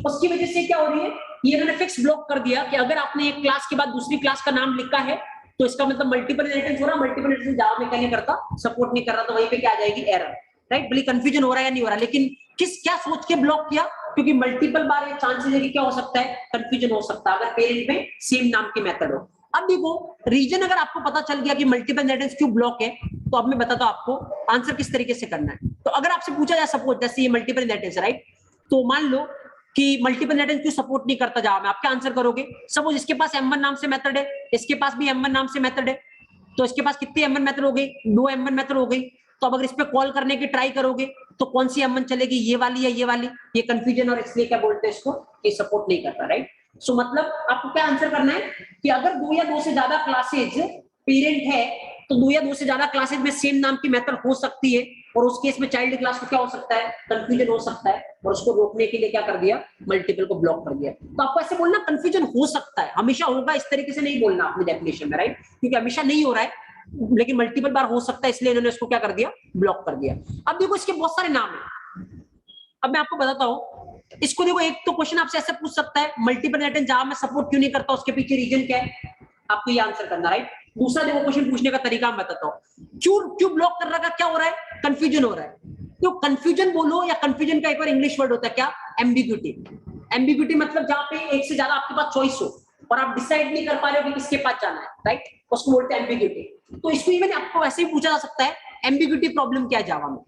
उसकी वजह से क्या हो रही है, ये मैंने फिक्स ब्लॉक कर दिया कि अगर आपने एक क्लास के बाद दूसरी क्लास का नाम लिखा है तो इसका मतलब मल्टीपल इनहेरिटेंस हो रहा है। मल्टीपल इनहेरिटेंस जावा में क्या नहीं करता, सपोर्ट नहीं कर रहा, तो वहीं पे क्या आ जाएगी? Error, right? भले कंफ्यूजन हो रहा है या नहीं हो रहा, लेकिन क्या सोच के ब्लॉक किया? क्योंकि मल्टीपल बार ये चांसेस है कि क्या हो सकता है? कंफ्यूजन हो सकता है अगर पेरेंट में सेम नाम की मेथड हो। अब देखो रीजन अगर आपको पता चल गया कि मल्टीपल इनहेरिटेंस क्यों ब्लॉक है, तो अब मैं बताता हूं आपको आंसर किस तरीके से करना है। तो अगर आपसे पूछा जाए सपोज जैसे ये मल्टीपल इनहेरिटेंस है, राइट? तो मान लो कि मल्टीपल इनहेरिटेंस क्यों सपोर्ट नहीं करता जावा में, आप क्या आंसर करोगे? सपोज इसके पास M1 नाम से मेथड है, इसके पास भी M1 नाम से मेथड है, तो इसके पास कितनी M1 मेथड हो गई? 2 M1 मेथड हो गई। तो अब अगर इस पे कॉल करने की ट्राई करोगे तो कौन सी M1 चलेगी, ये वाली या ये वाली? ये कंफ्यूजन और इसलिए क्या बोलते हैं इसको, ये सपोर्ट नहीं करता, राइट? सो मतलब आपको क्या आंसर करना है कि अगर 2 या 2 से ज्यादा क्लासेज पेरेंट है तो 2 या 2 से ज्यादा क्लासेज में सेम नाम की मेथड हो सकती है, और उस केस में चाइल्ड क्लास को क्या हो सकता है? कंफ्यूजन हो सकता है, और उसको रोकने के लिए क्या कर दिया? मल्टीपल को ब्लॉक कर दिया। तो आपको ऐसे बोलना कंफ्यूजन हो सकता है, हमेशा होगा इस तरीके से नहीं बोलना अपनी डेफिनेशन में, राइट? क्योंकि हमेशा नहीं हो रहा है लेकिन मल्टीपल बार हो सकता है, इसलिए इन्होंने इसको क्या कर दिया? ब्लॉक कर दिया। अब देखो इसके बहुत सारे नाम है, अब मैं आपको बताता हूँ इसको। देखो एक तो क्वेश्चन आपसे ऐसे पूछ सकता है मल्टीपल इनहेरिटेंस जावा में सपोर्ट क्यों नहीं करता, उसके पीछे रीजन क्या है, आपको ये आंसर करना, राइट? दूसरा देखो क्वेश्चन पूछने का तरीका मैं बताता हूँ, क्यों ब्लॉक कर रहा है, क्या हो रहा है? कंफ्यूजन हो रहा है। तो कंफ्यूजन बोलो या कंफ्यूजन का एक और इंग्लिश वर्ड होता है क्या? एम्बिग्यूटी। एम्बिग्यूटी मतलब जहां पे एक से ज्यादा आपके पास चॉइस हो और आप डिसाइड नहीं कर पा रहे हो कि किसके पास जाना है, राइट? उसको बोलते हैं एम्बिग्यूटी। तो इसको इवन आपको ऐसे ही पूछा जा सकता है एम्बिग्यूटी प्रॉब्लम क्या है जावा में।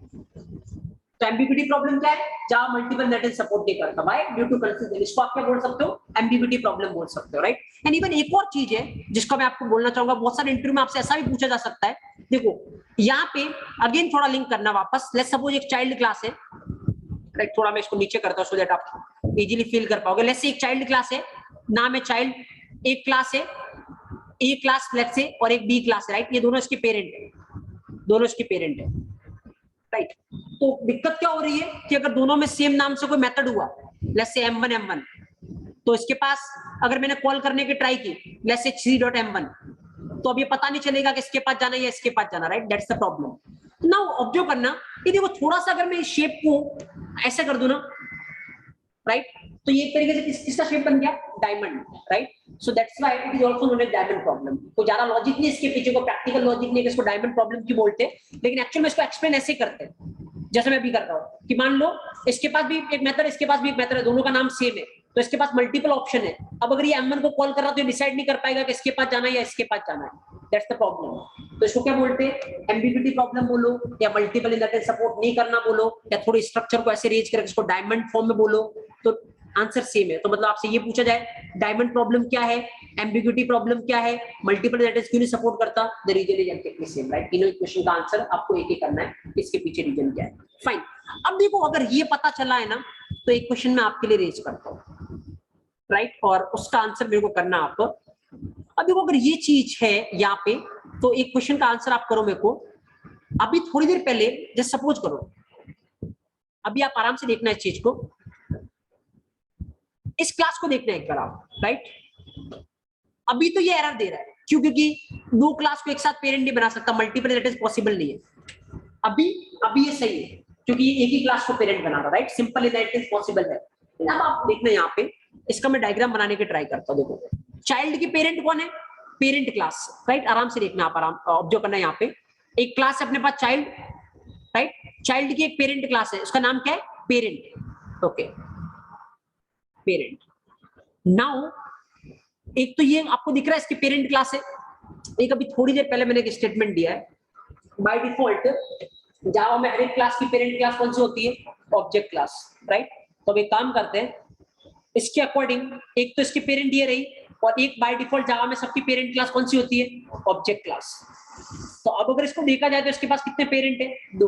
तो एम्बिग्यूटी प्रॉब्लम क्या है? जावा मल्टीपल इनहेरिटेंस सपोर्ट नहीं करता, व्हाई? Due to confusion. इसको आप क्या बोल सकते हो? एम्बिग्यूटी प्रॉब्लम बोल सकते हो, राइट? एंड इवन एक और चीज है जिसको मैं आपको बोलना चाहूंगा, बहुत सारे इंटरव्यू में आपसे ऐसा भी पूछा जा सकता है। देखो यहाँ पे अगेन थोड़ा लिंक करना वापस, लेट्स सपोज एक चाइल्ड क्लास है, राइट? थोड़ा मैं इसको नीचे करता हूं सो दैट आप इजीली फील कर पाओगे। लेट्स से एक चाइल्ड क्लास है, नाम है चाइल्ड, एक क्लास है ए क्लास लेट्स से और एक बी क्लास है, राइट? ये दोनों इसके पेरेंट है, दोनों इसके पेरेंट है, राइट? तो दिक्कत क्या हो रही है कि अगर दोनों में सेम नाम से कोई मेथड हुआ, लेट्स से M1 M1, तो इसके पास अगर मैंने कॉल करने की ट्राई की लेट्स से 3.M1, तो अब ये पता नहीं चलेगा कि इसके पास जाना है या इसके पास जाना, right? That's the problem. Now observe करना, ये देखो थोड़ा सा अगर मैं इस शेप को ऐसे कर दूं ना, राइट? तो ये एक तरीके से किसका शेप बन गया? Diamond, right? So that's why it is also known as diamond problem. कोई ज्यादा लॉजिक नहीं इसके पीछे, को प्रैक्टिकल लॉजिक नहीं है कि इसको डायमंड प्रॉब्लम क्यों बोलते हैं, लेकिन एक्चुअली में इसको एक्सप्लेन ऐसे करते हैं जैसे मैं अभी कर रहा हूं कि मान लो इसके पास भी एक मेथड, इसके पास भी एक मेथड है, दोनों का नाम सेम है, तो इसके पास मल्टीपल ऑप्शन है। अब अगर ये M1 को कॉल कर रहा तो ये डिसाइड नहीं कर पाएगा कि इसके पास जाना है या इसके पास जाना है, दैट्स द प्रॉब्लम। तो इसको क्या बोलते हैं? एम्बिग्यूटी प्रॉब्लम बोलो, या मल्टीपल इनहेरिटेंस सपोर्ट नहीं करना बोलो, या थोड़ी स्ट्रक्चर को ऐसे रेंज करके इसको डायमंड फॉर्म में बोलो, तो आंसर सेम है। तो मतलब आपसे ये पूछा जाए डायमंड प्रॉब्लम क्या है, एम्बिग्यूटी प्रॉब्लम क्या है, मल्टीपल इनहेरिटेंस क्यों नहीं सपोर्ट करता, the reason is exactly same, right? तीनों इक्वेशन का आंसर आपको एक ही करना है, इसके पीछे रीजन क्या है। फाइन। अब देखो अगर ये पता चला है ना, तो एक क्वेश्चन मैं आपके लिए रेज करता हूं, राइट? और उसका आंसर मेरे को करना आपको। अब देखो अगर ये चीज है यहाँ पे, तो एक क्वेश्चन का आंसर आप करो मेरे को। अभी थोड़ी देर पहले जैसे सपोज करो अभी आप आराम से देखना है इस चीज को, इस क्लास को देखना है एक बार आप, राइट। अभी तो ये एरर दे रहा है, क्यों? क्योंकि दो क्लास को एक साथ पेरेंट नहीं बना सकता, मल्टीपल दैट इज पॉसिबल नहीं है। अभी ये सही है, क्योंकि ये एक ही क्लास को पेरेंट बना रहा है, right. Simple that is possible है। अब आप देखना यहाँ पे, इसका मैं डायग्राम बनाने के ट्राई करता हूँ। देखो, चाइल्ड की पेरेंट कौन है? Parent class, right. आराम से देखना आप, आराम ऑब्जर्व करना। यहाँ पे एक क्लास है अपने पास चाइल्ड, राइट। चाइल्ड की एक पेरेंट क्लास है, उसका नाम क्या है? पेरेंट। Okay, parent. नाउ एक तो ये आपको दिख रहा है इसकी पेरेंट क्लास है। एक अभी थोड़ी देर पहले मैंने एक स्टेटमेंट दिया है, बाय डिफॉल्ट जावा में हर एक क्लास की पेरेंट क्लास कौन सी होती है? Object class, right. तो अब एक काम करते हैं, इसके अकॉर्डिंग एक तो इसकी पेरेंट ये रही, और एक बाय डिफॉल्ट जावा में सबकी पेरेंट क्लास कौन सी होती है? Object class. तो अब अगर इसको देखा जाए तो इसके पास कितने पेरेंट है? 2।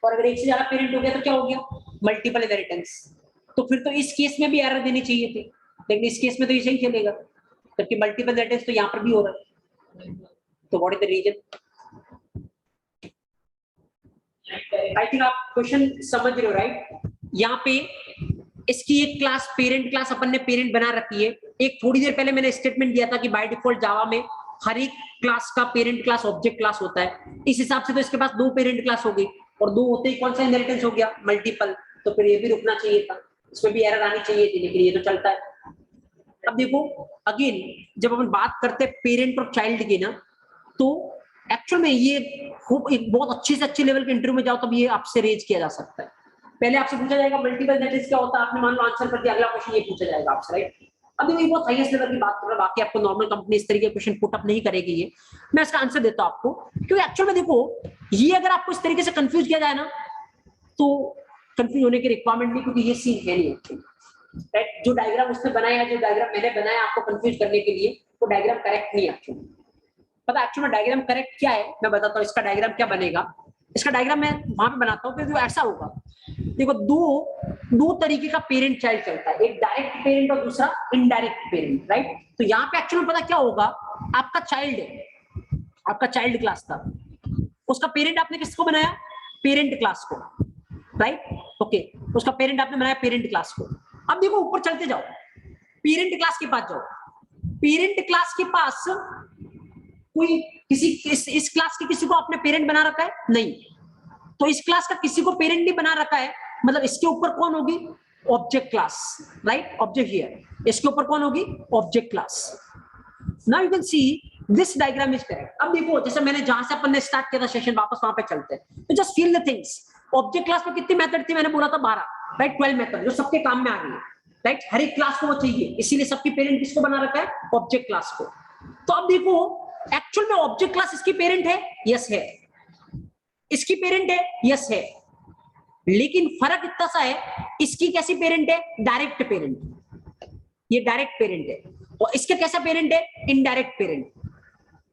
और अगर एक से ज्यादा पेरेंट हो गया तो क्या हो गया? Multiple inheritance. तो फिर तो इस केस में भी एरर देनी चाहिए थी, लेकिन इस केस में तो ये सही चलेगा, जबकि मल्टीपल इनहेरिटेंस तो यहाँ पर भी हो रहा है। तो what is the reason? I think आप क्वेश्चन समझ रहे हो, राइट। यहाँ पे इसकी एक क्लास पेरेंट क्लास अपन ने पेरेंट बना रखी है। एक थोड़ी देर पहले मैंने स्टेटमेंट दिया था कि बाय डिफॉल्ट जावा में हर एक क्लास का पेरेंट क्लास ऑब्जेक्ट क्लास होता है। इस हिसाब से तो इसके पास 2 पेरेंट क्लास हो गई, और 2 होते ही कौन सा इनहेरिटेंस हो गया? मल्टीपल। तो फिर ये भी रुकना चाहिए था, इसमें भी एरर आनी चाहिए थी, लेकिन ये तो चलता है। अब देखो अगेन, जब अपन बात करते हैं पेरेंट और चाइल्ड की ना, तो एक्चुअल में ये खूब एक बहुत अच्छे से अच्छे लेवल के इंटरव्यू में जाओ तब ये आपसे रेज किया जा सकता है। पहले आपसे पूछा जाएगा मल्टीपल दैट क्या होता है, आपने मान लो आंसर कर दिया, अगला क्वेश्चन ये पूछा जाएगा आपसे, राइट। अभी मैं बहुत हाईएस्ट लेवल की बात कर रहा हूं, बाकी आपको नॉर्मल कंपनी इस तरीके के क्वेश्चन पुट अप नहीं करेगी। ये मैं इसका आंसर देता हूं आपको, क्योंकि एक्चुअल में देखो, ये अगर आपको इस तरीके से कंफ्यूज किया जाए ना, तो कंफ्यूज होने की रिक्वायरमेंट नहीं, क्योंकि ये सीन है नहीं एक्चुअली, राइट। जो डायग्राम उसने बनाया, जो डायग्राम मैंने बनाया आपको कंफ्यूज करने के लिए, वो डायग्राम करेक्ट नहीं है एक्चुअली। पता एक्चुअली में डायग्राम करेक्ट क्या है, मैं बताता हूँ। इसका डायग्राम क्या बनेगा, इसका डायग्राम मैं वहां पे बनाता हूँ, तो ऐसा होगा। देखो, दो तरीके का पेरेंट चाइल्ड चलता है, एक डायरेक्ट पेरेंट और दूसरा इनडायरेक्ट पेरेंट, राइट। तो यहाँ पे एक्चुअली पता क्या होगा, आपका चाइल्ड है, आपका चाइल्ड क्लास था, उसका पेरेंट आपने किसको बनाया? पेरेंट क्लास को, राइट। ओके, उसका पेरेंट आपने बनाया पेरेंट क्लास को। अब देखो ऊपर चलते जाओ, पेरेंट क्लास के पास जाओ। पेरेंट क्लास के पास कोई किसी इस क्लास के किसी को आपने पेरेंट बना रखा है? नहीं। तो इस क्लास का किसी को पेरेंट नहीं बना रखा है, मतलब इसके ऊपर कौन होगी? Object class, right. Object here, इसके ऊपर कौन होगी? Object class. Now you can see this diagram is correct. अब देखो, जैसे मैंने जहां से अपन ने स्टार्ट किया था सेशन, वापस वहां पे चलते हैं। तो just feel the things. Object class में कितनी मेथड थी? मैंने बोला था 12, राइट। 12 मेथड जो सबके काम में आ रही है, राइट। हर एक क्लास को वो चाहिए, इसीलिए सबकी पेरेंट किसको बना रखा है? ऑब्जेक्ट क्लास को। तो अब देखो, एक्चुअल में ऑब्जेक्ट क्लास इसकी पेरेंट है? यस है। इसकी पेरेंट है? यस है। लेकिन फर्क इतना सा है, इसकी कैसी पेरेंट है? Direct parent. ये डायरेक्ट पेरेंट है, और इसका कैसा पेरेंट है? Indirect parent.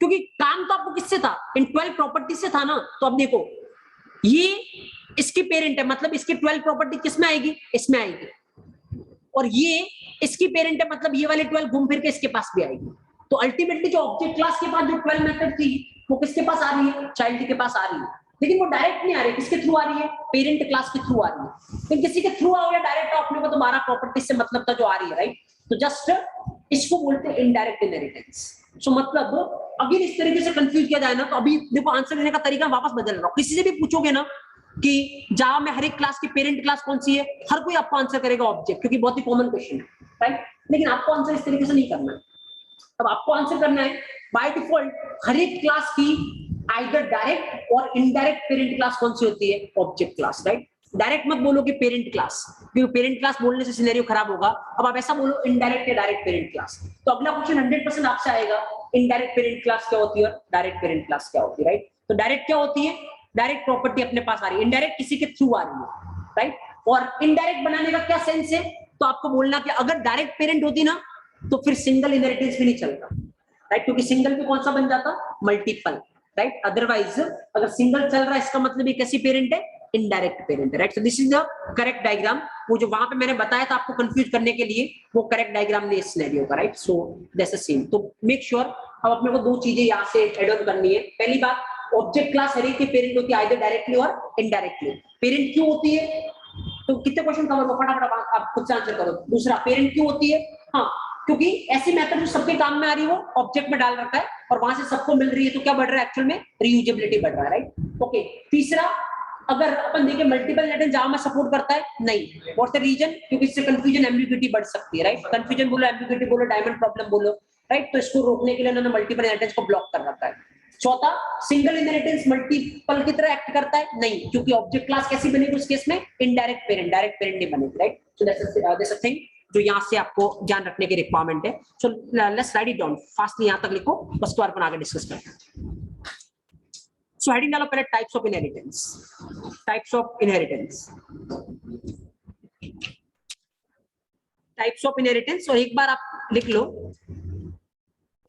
क्योंकि काम तो आपको किससे था? इन 12 प्रॉपर्टी से था ना। तो अब देखो, ये इसकी पेरेंट है, मतलब इसकी 12 प्रॉपर्टी किसमें आएगी? इसमें आएगी। और ये इसकी पेरेंट है, मतलब ये वाली 12 घूम फिर के इसके पास भी आएगी। तो अल्टीमेटली जो ऑब्जेक्ट क्लास के पास जो 12 मेथड थी, वो किसके पास आ रही है? चाइल्ड के पास आ रही है। लेकिन वो डायरेक्ट नहीं आ रही, किसके थ्रू आ रही है? पेरेंट क्लास के थ्रू आ रही है। लेकिन किसी के थ्रू आओ या डायरेक्ट, अपने को तो 12 प्रॉपर्टीज से मतलब था जो आ रही है, राइट। तो जस्ट इसको बोलते हैं इनडायरेक्ट इनहेरिटेंस। सो मतलब अगर इस तरीके से कंफ्यूज किया जाए ना, तो अभी देखो आंसर देने का तरीका वापस बदल रहा हूं। किसी से भी पूछोगे ना कि जावा में हर एक क्लास की पेरेंट क्लास कौन सी है, हर कोई आपको आंसर करेगा ऑब्जेक्ट, क्योंकि बहुत ही कॉमन क्वेश्चन है, राइट। लेकिन आपको आंसर इस तरीके से नहीं करना है। अब आपको आंसर करना है बाय डिफॉल्ट हर एक क्लास की आइदर डायरेक्ट और इनडायरेक्ट पेरेंट क्लास कौन सी होती है? Object class, right. डायरेक्ट मत बोलो कि पेरेंट क्लास, क्योंकि पेरेंट क्लास बोलने से सिनेरियो खराब होगा। अब आप ऐसा बोलो इनडायरेक्ट या डायरेक्ट पेरेंट क्लास। तो अगला क्वेश्चन 100% आपसे आएगा, इनडायरेक्ट पेरेंट क्लास क्या होती है और डायरेक्ट पेरेंट क्लास क्या होती है, राइट। तो डायरेक्ट क्या होती है? डायरेक्ट प्रॉपर्टी अपने पास आ रही है, इनडायरेक्ट किसी के थ्रू आ रही है, राइट। और इनडायरेक्ट बनाने का क्या सेंस है? तो आपको बोलना कि अगर डायरेक्ट पेरेंट होती ना, तो फिर सिंगल इनहेरिटेंस भी नहीं चलता, राइट। क्योंकि सिंगल पे कौन सा बन जाता? Multiple, right. अदरवाइज अगर सिंगल चल रहा है, इसका मतलब ये कैसी पेरेंट है? इनडायरेक्ट पेरेंट है, right. So this is the correct diagram. वो जो वहां पे मैंने बताया था आपको कंफ्यूज करने के लिए, वो करेक्ट डायग्राम नहीं इस सिनेरियो का, right. So that's a same. तो मेक श्योर अब अपने को 2 चीजें यहाँ से एड ऑन करनी है। पहली बात, ऑब्जेक्ट क्लास हर एक की पेरेंट होती है आइदर डायरेक्टली और इनडायरेक्टली। पेरेंट क्यों होती है? तो कितने क्वेश्चन कवर हो, फटाफट आप खुद से आंसर करो। दूसरा, पेरेंट क्यों होती है? हाँ, क्योंकि ऐसी मेथड जो सबके काम में आ रही हो, ऑब्जेक्ट में डाल रखा है और वहां से सबको मिल रही है, तो क्या बढ़ रहा है एक्चुअल में? रीयूजेबिलिटी बढ़ रहा है, राइट? ओके। तीसरा, अगर अपन देखें मल्टीपल इनहेरिटेंस जावा में सपोर्ट करता है? नहीं। What's the reason? क्योंकि इससे कंफ्यूजन, एम्बिग्यूटी बढ़ सकती है, राइट? कंफ्यूजन बोलो, एम्बिग्यूटी बोलो, डायमंड प्रॉब्लम बोलो, राइट? तो इसको रोकने के लिए उन्होंने मल्टीपल इनहेरिटेंस को ब्लॉक कर रखा है। चौथा, सिंगल इनहेरिटेंस मल्टीपल की तरह एक्ट करता है? नहीं, क्योंकि ऑब्जेक्ट क्लास कैसी बनेगी उस केस में? इनडायरेक्ट पेरेंट, डायरेक्ट पेरेंट नहीं बनेगी, right? So that's a thing जो यहाँ से आपको ध्यान रखने की रिक्वायरमेंट है। So let's write it down fastly, यहाँ तक लिखो, उसके बाद अपन आगे डिस्कस करते हैं। सो हेडिंग डालो पहले, types of inheritance. Types of inheritance, types of inheritance. और एक बार आप लिख लो,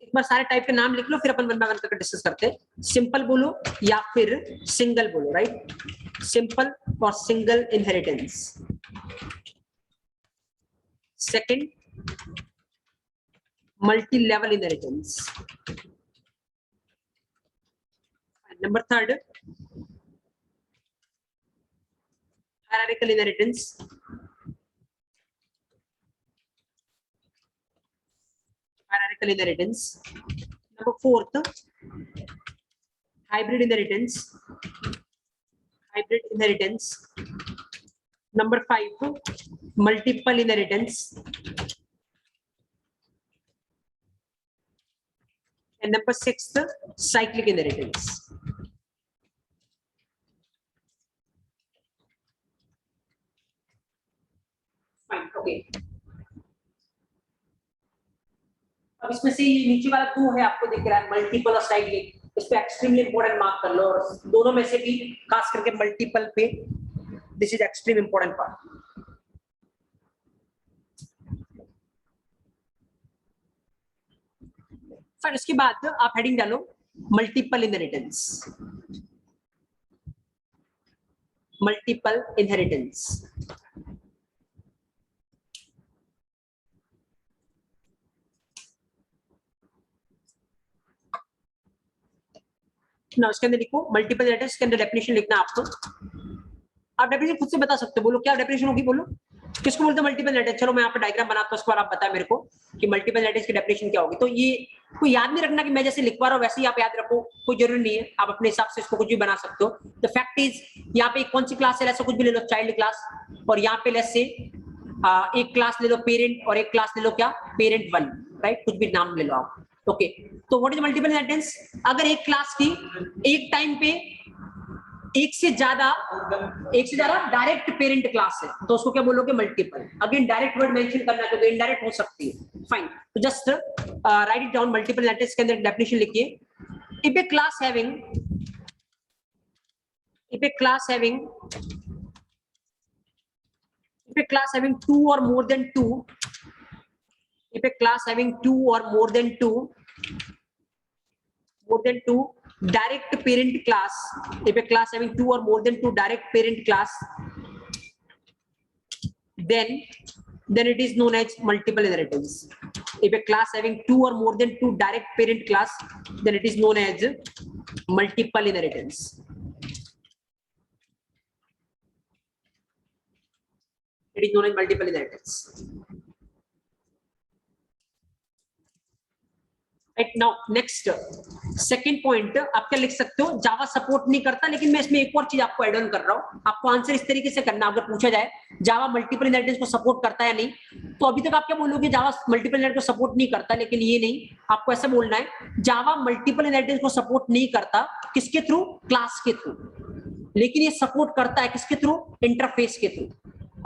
एक बार सारे टाइप के नाम लिख लो, फिर अपन वन बाय वन करके डिस्कस करते हैं। सिंपल बोलो या फिर सिंगल बोलो, राइट? सिंपल और single inheritance. Second, multi level inheritance. Number third, hierarchical inheritance. Hierarchical inheritance. Number fourth, hybrid inheritance. Hybrid inheritance. Number five, multiple inheritance. And number sixth, cyclic inheritance. Okay, अब इसमें से ये नीचे वाला दो है, आपको दिख रहा है, मल्टीपल और साइक्लिक। इस पे एक्सट्रीमली इंपॉर्टेंट मार्क कर लो, और दोनों में से भी खास करके मल्टीपल पे this is extreme important part. फिर उसके बाद आप हेडिंग डालो मल्टीपल इनहेरिटेंस। Multiple inheritance. ना उसके अंदर लिखो मल्टीपल इनहेरिटेंस के अंदर डेफिनेशन लिखना आपको। आप डेफिनेशन खुद से बता सकते हो, बोलो क्या डेफिनेशन होगी, बोलो किसको बोलते हैं मल्टीपल इनहेरिटेंस। चलो मैं यहाँ पे डायग्राम बनाता हूँ, उसके बाद आप बताएं मेरे को कि मल्टीपल इनहेरिटेंस की डेफिनेशन क्या होगी। तो ये कोई याद नहीं रखना कि मैं जैसे लिखवा रहा हूँ वैसे ही आप याद रखो, कोई जरूरी नहीं है, आप अपने हिसाब से इसको कुछ भी बना सकते हो। द फैक्ट इज, यहाँ पे कौन सी क्लास है, ऐसा कुछ भी ले लो, चाइल्ड क्लास, और यहाँ पे लेट्स से एक क्लास ले लो पेरेंट, और एक क्लास ले लो क्या, पेरेंट वन, राइट? कुछ भी नाम ले लो आप। ओके, तो व्हाट इज मल्टीपल इनहेरिटेंस? अगर एक क्लास की एक टाइम पे एक से ज्यादा डायरेक्ट पेरेंट क्लास है, तो उसको क्या बोलोगे, multiple. Again direct word mention करना है, तो इनडायरेक्ट हो सकती है, फाइन। तो just right it down, multiple inheritance के अंदर डेफिनेशन लिखिए। If A class having two or more than two, if a class having two or more than two direct parent class, if a class having two or more than two direct parent class, then it is known as multiple inheritance. If a class having two or more than two direct parent class, then it is known as multiple inheritance. It is known as multiple inheritance. Right now, next second point आप क्या लिख सकते हो, जावा support नहीं करता, लेकिन मैं इसमें एक और चीज आपको एड ऑन कर रहा हूं। आपको आंसर इस तरीके से करना, अगर पूछा जाए जावा मल्टीपल इनहेरिटेंस को सपोर्ट करता है या नहीं, तो अभी तक आप क्या बोलोगे, जावा मल्टीपल इनहेरिटेंस को सपोर्ट नहीं करता, लेकिन ये नहीं, आपको ऐसा बोलना है जावा मल्टीपल इनहेरिटेंस को सपोर्ट नहीं करता, किसके थ्रू, क्लास के थ्रू, लेकिन ये सपोर्ट करता है किसके थ्रू, इंटरफेस के थ्रू।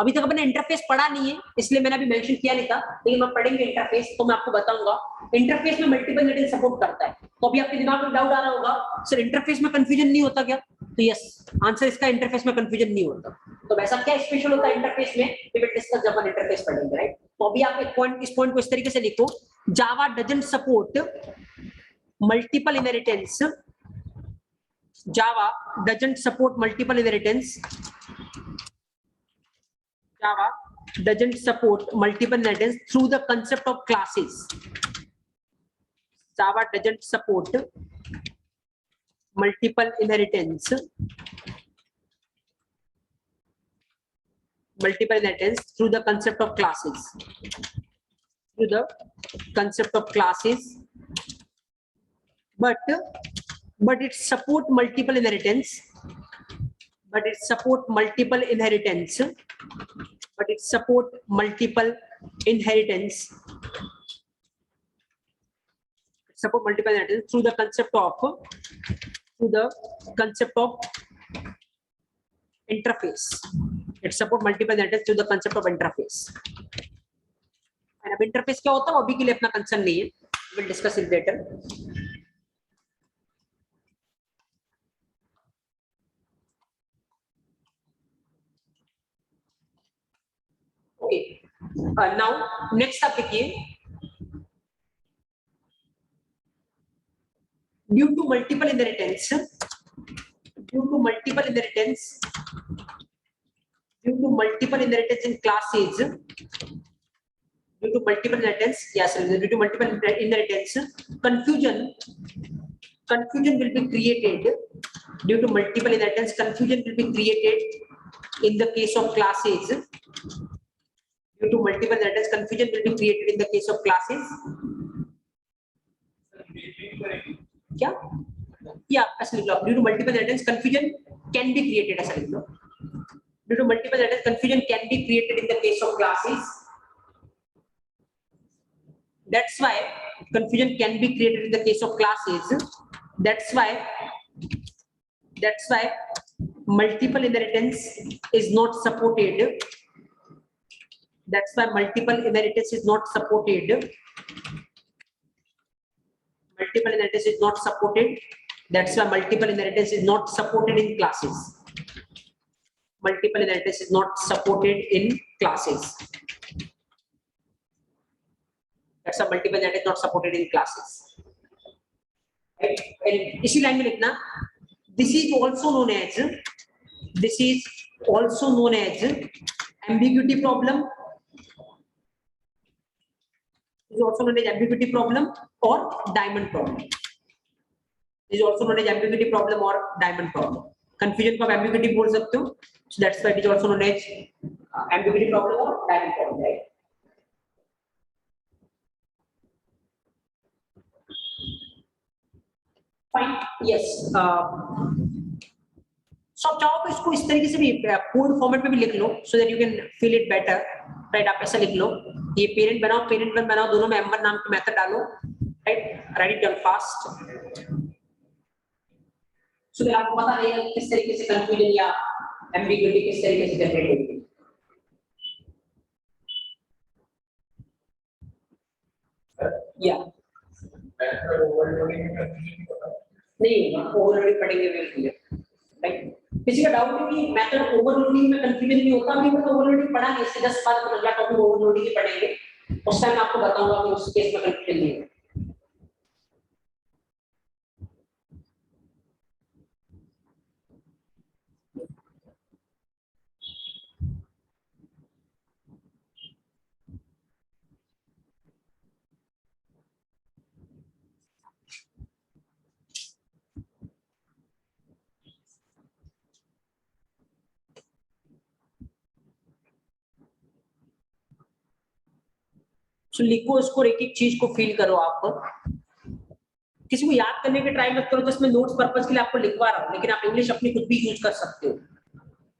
अभी तक अपने इंटरफेस पढ़ा नहीं है, इसलिए मैंने अभी मेंशन किया नहीं था, लेकिन मैं पढ़ेंगे इंटरफेस, तो मैं आपको बताऊंगा इंटरफेस में मल्टीपल इनहेरिटेंस सपोर्ट करता है। तो अभी आपके दिमाग में डाउट आ रहा होगा, सर इंटरफेस में कंफ्यूजन नहीं होता क्या? तो यस, आंसर इसका इंटरफेस में कंफ्यूजन नहीं होता। तो ऐसा क्या स्पेशल होता है इंटरफेस में, वी विल डिस्कस जब हम इंटरफेस पढ़ेंगे, राइट? तो अभी आप इस पॉइंट को इस तरीके से लिखो, Java doesn't support multiple inheritance, Java doesn't support multiple inheritance, Java doesn't support multiple inheritance through the concept of classes. Java doesn't support multiple inheritance multiple inheritance through the concept of classes. Through the concept of classes, but it support multiple inheritance. But it support multiple inheritance. But it support multiple inheritance. Support multiple inheritance through the concept of interface. It support multiple inheritance through the concept of interface. And अब interface क्या होता है अभी के लिए अपना concern नहीं है. We'll discuss it later. Okay. Now next आप देखिए. Due to multiple inheritance in classes, confusion will be created. Due to multiple inheritance, confusion will be created in the case of classes. Due to multiple inheritance, confusion will be created in the case of classes. क्या? Yeah, ऐसा लिख लो. Due to multiple inheritance, confusion can be created. ऐसा लिख लो. Due to multiple inheritance, confusion can be created in the case of classes. That's why confusion can be created in the case of classes. That's why multiple inheritance is not supported. That's why multiple inheritance is not supported. Multiple inheritance is not supported. That's why multiple inheritance is not supported in classes. Multiple inheritance is not supported in classes. That's why multiple inheritance is not supported in classes. Right? And इसी line में लिखना. This is also known as ambiguity problem. Is also known as ambiguity problem or diamond problem. Is also known as ambiguity problem or diamond problem. Confusion को आप ambiguity बोल सकते हो. So that's why it is also known as ambiguity problem or diamond problem, right? Fine. Yes. So आप चाहो तो इसको इस तरीके से भी कोड फॉर्मेट में भी लिख लो, so that you can feel it better. Right, आप ऐसा लिख लो. ये पेरेंट बनाओ, पेरेंट वन बनाओ, दोनों में m1 नाम का मेथड डालो. Right, right it down fast. So फिर आपको पता रहेगा किस तरीके से कंफ्यूजन या एम्बिग्युइटी किस तरीके से जनरेट होगी. या नहीं ओवरलोडिंग पढ़ेंगे वेल क्लियर. राइट, किसी का डाउट है कि मेथड ओवरलोडिंग में कंफ्यूजन नहीं होता. अभी मतलब ओवरलोडिंग पढ़ा नहीं, इससे 10 बार तो अगला टॉपिक ओवरलोडिंग ही पढ़ेंगे. उस टाइम आपको बताऊंगा कि उस केस में कंफ्यूजन नहीं है. तो लिखो इसको, एक एक चीज को फील करो. आप किसी को याद करने की ट्राई मत करो, तो इसमें नोट्स पर्पस के लिए आपको लिखवा रहा हूं, लेकिन आप इंग्लिश अपनी कुछ भी यूज कर सकते हो.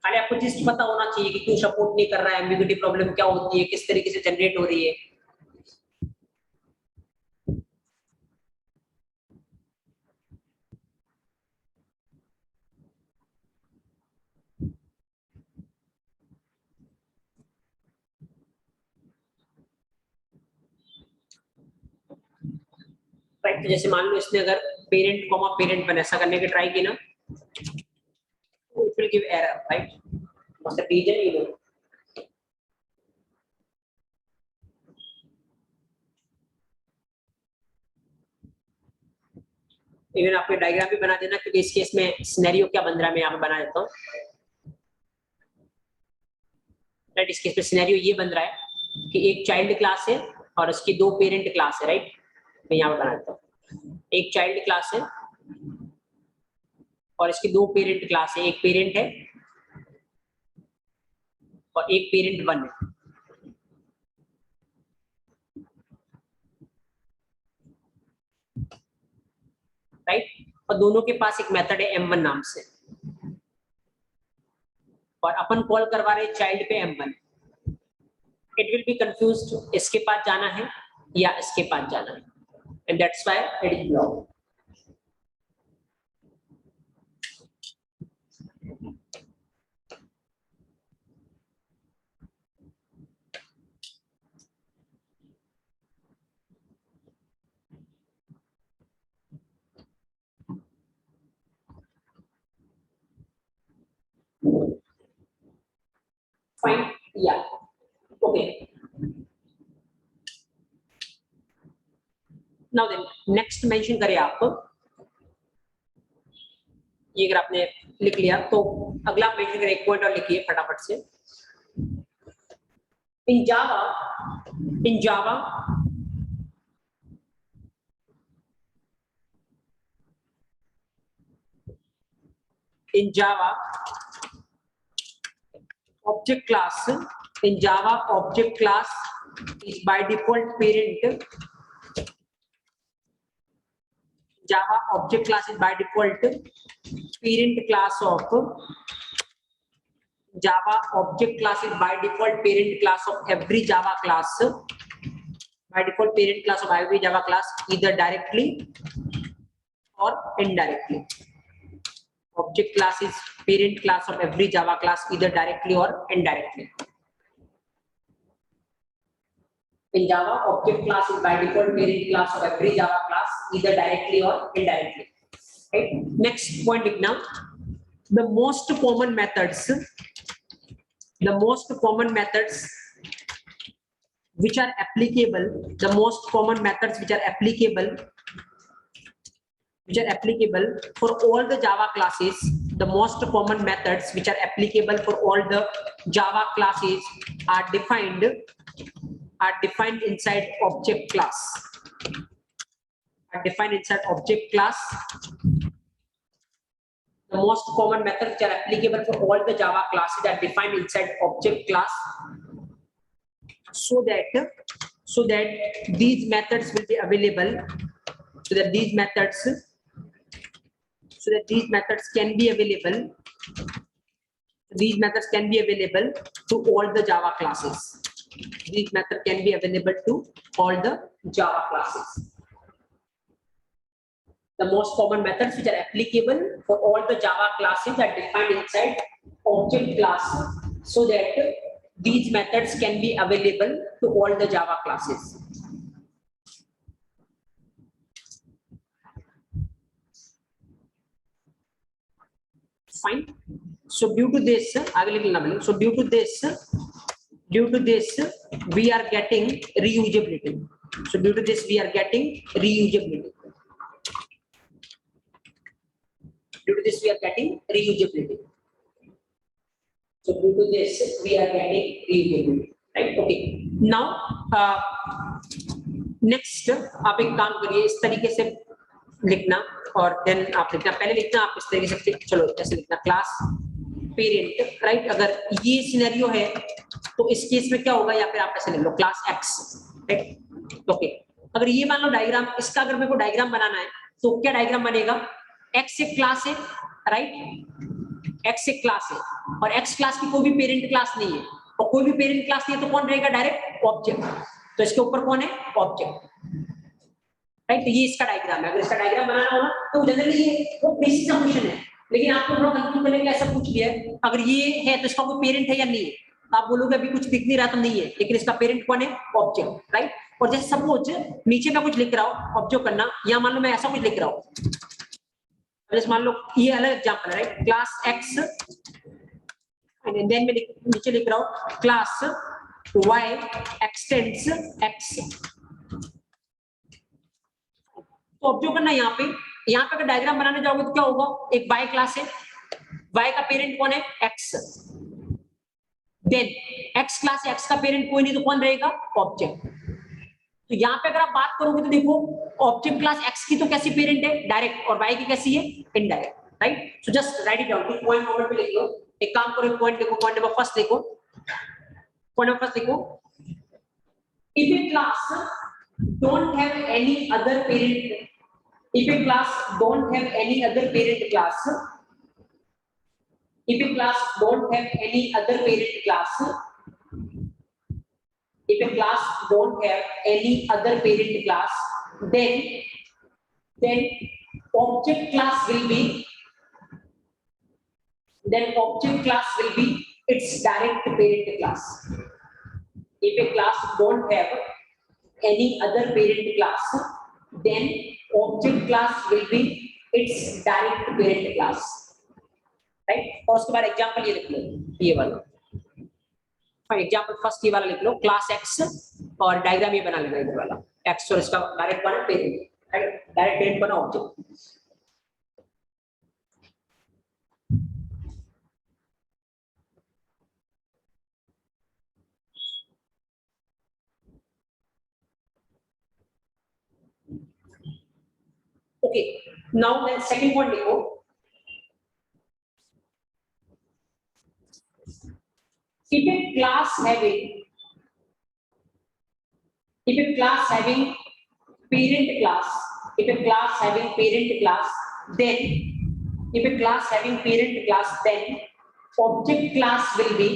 खाली आपको जिस्ट पता होना चाहिए कि क्यों सपोर्ट नहीं कर रहा है, एम्बिग्युइटी प्रॉब्लम क्या होती है, किस तरीके से जनरेट हो रही है. राइट, तो जैसे मान लो इसने अगर पेरेंट कॉमा पेरेंट वन ऐसा करने की ट्राई की ना, it will give error. Right, what's the reason? You know, even आपको डायग्राम भी बना देना, क्योंकि इस केस में सिनेरियो क्या बन रहा है मैं यहाँ पे बना देता हूँ. राइट, इस केस में सिनेरियो ये बन रहा है कि एक चाइल्ड क्लास है और इसकी दो पेरेंट क्लास है. राइट, मैं यहाँ पे बना देता हूँ. एक चाइल्ड क्लास है और इसकी दो पेरेंट क्लास है. एक पेरेंट है और एक पेरेंट 1 है, राइट। और दोनों के पास एक मेथड है m1 नाम से, और अपन कॉल करवा रहे चाइल्ड पे m1। It will be confused, इसके पास जाना है या इसके पास जाना है, and that's why it is blocked. Fine, yeah, okay. Now then, next mention करें आप, ये अगर आपने लिख लिया तो अगला मेंशन करें, एक पॉइंट और लिखिए फटाफट से। In Java, object class is by default parent. Java object class is by default parent class of Java object class is by default parent class of every Java class. By default parent class of every Java class, either directly or indirectly. Object class is parent class of every Java class, either directly or indirectly. In Java, object class is by default parent class of every Java class, either directly or indirectly. Right? Next point now, the most common methods which are applicable, for all the Java classes, the most common methods which are applicable for all the Java classes are defined inside object class. The most common methods which are applicable for all the Java classes are defined inside object class, so that these methods will be available, so that these methods can be available to all the Java classes. These methods can be available to all the Java classes. The most common methods which are applicable for all the Java classes are defined inside object class, so that these methods can be available to all the Java classes. Fine. So due to this, we are getting reusability. So due to this, we are getting reusability. So due to this, we are getting reusability. Right? Okay. Now, next, आप एक काम करिए, इस तरीके से लिखना, और then आप लिखना, पहले लिखना आप इस तरीके से, चलो ऐसे लिखना, क्लास पेरेंट, राइट। अगर ये सिनेरियो है तो इस केस में क्या होगा, या फिर आप ऐसे लिख लो क्लास एक्स, राइट। ओके, अगर ये मान लो डायग्राम, इसका अगर मेरे को डायग्राम बनाना है तो क्या डायग्राम बनेगा, एक्स एक क्लास है, राइट, एक्स एक क्लास है, और एक्स क्लास की कोई भी पेरेंट क्लास नहीं है, और कोई भी पेरेंट क्लास नहीं है तो कौन रहेगा, डायरेक्ट ऑब्जेक्ट। तो इसके ऊपर कौन है, ऑब्जेक्ट, राइट। तो ये इसका डायग्राम है। अगर इसका डायग्राम बनाना हो ना तो जनरली ये वो बेसिक सा क्वेश्चन है, लेकिन आपको थोड़ा कंफ्यूज करने के लिए ऐसा पूछ दिया है, अगर ये है तो इसका कोई पेरेंट है या नहीं है, तो आप बोलोगे अभी कुछ दिख नहीं रहा तो नहीं है, लेकिन इसका पेरेंट कौन है, ऑब्जेक्ट, राइट। और जैसे सपोज नीचे मैं कुछ लिख रहा हूँ, ऑब्जर्व करना, या मान लो मैं ऐसा कुछ लिख रहा हूँ, जैसे मान लो ये अलग एग्जांपल है, right, class X, and then मैं नीचे लिख रहा हूँ क्लास वाई एक्सटेंड्स एक्स। तो ऑब्जर्व करना, यहाँ पे अगर डायग्राम बनाने जाओगे तो क्या होगा, एक y क्लास है, y का पेरेंट कौन है, x, देन x क्लास है, x का पेरेंट कोई नहीं तो कौन रहेगा, ऑब्जेक्ट। तो यहाँ पे अगर आप बात करोगे तो देखो ऑब्जेक्ट क्लास x की तो कैसी पेरेंट है, डायरेक्ट, और y की कैसी है, indirect, right. So just right it down, कुछ पॉइंट नंबर पे लिख लो, एक काम करो, पॉइंट लिखो, पॉइंट नंबर फर्स्ट लिखो, पॉइंट नंबर फर्स्ट देखो, if a class don't have any other parent, if a class don't have any other parent class, if a class don't have any other parent class, if a class don't have any other parent class, then object class will be, then object class will be its direct parent class. If a class don't have any other parent class, then object class will be its direct parent class, right? और उसके बाद example ये लिख लो, ये वाला for example first ये वाला लिख लो, क्लास x और डायग्राम ये बना लेना इधर वाला x और इसका डायरेक्ट बना पेरेंट, राइट? डायरेक्ट पेरेंट बना object. Okay, now the second point देखो, if a class having parent class, if a class having parent class, then if a class having parent class, then object class will be,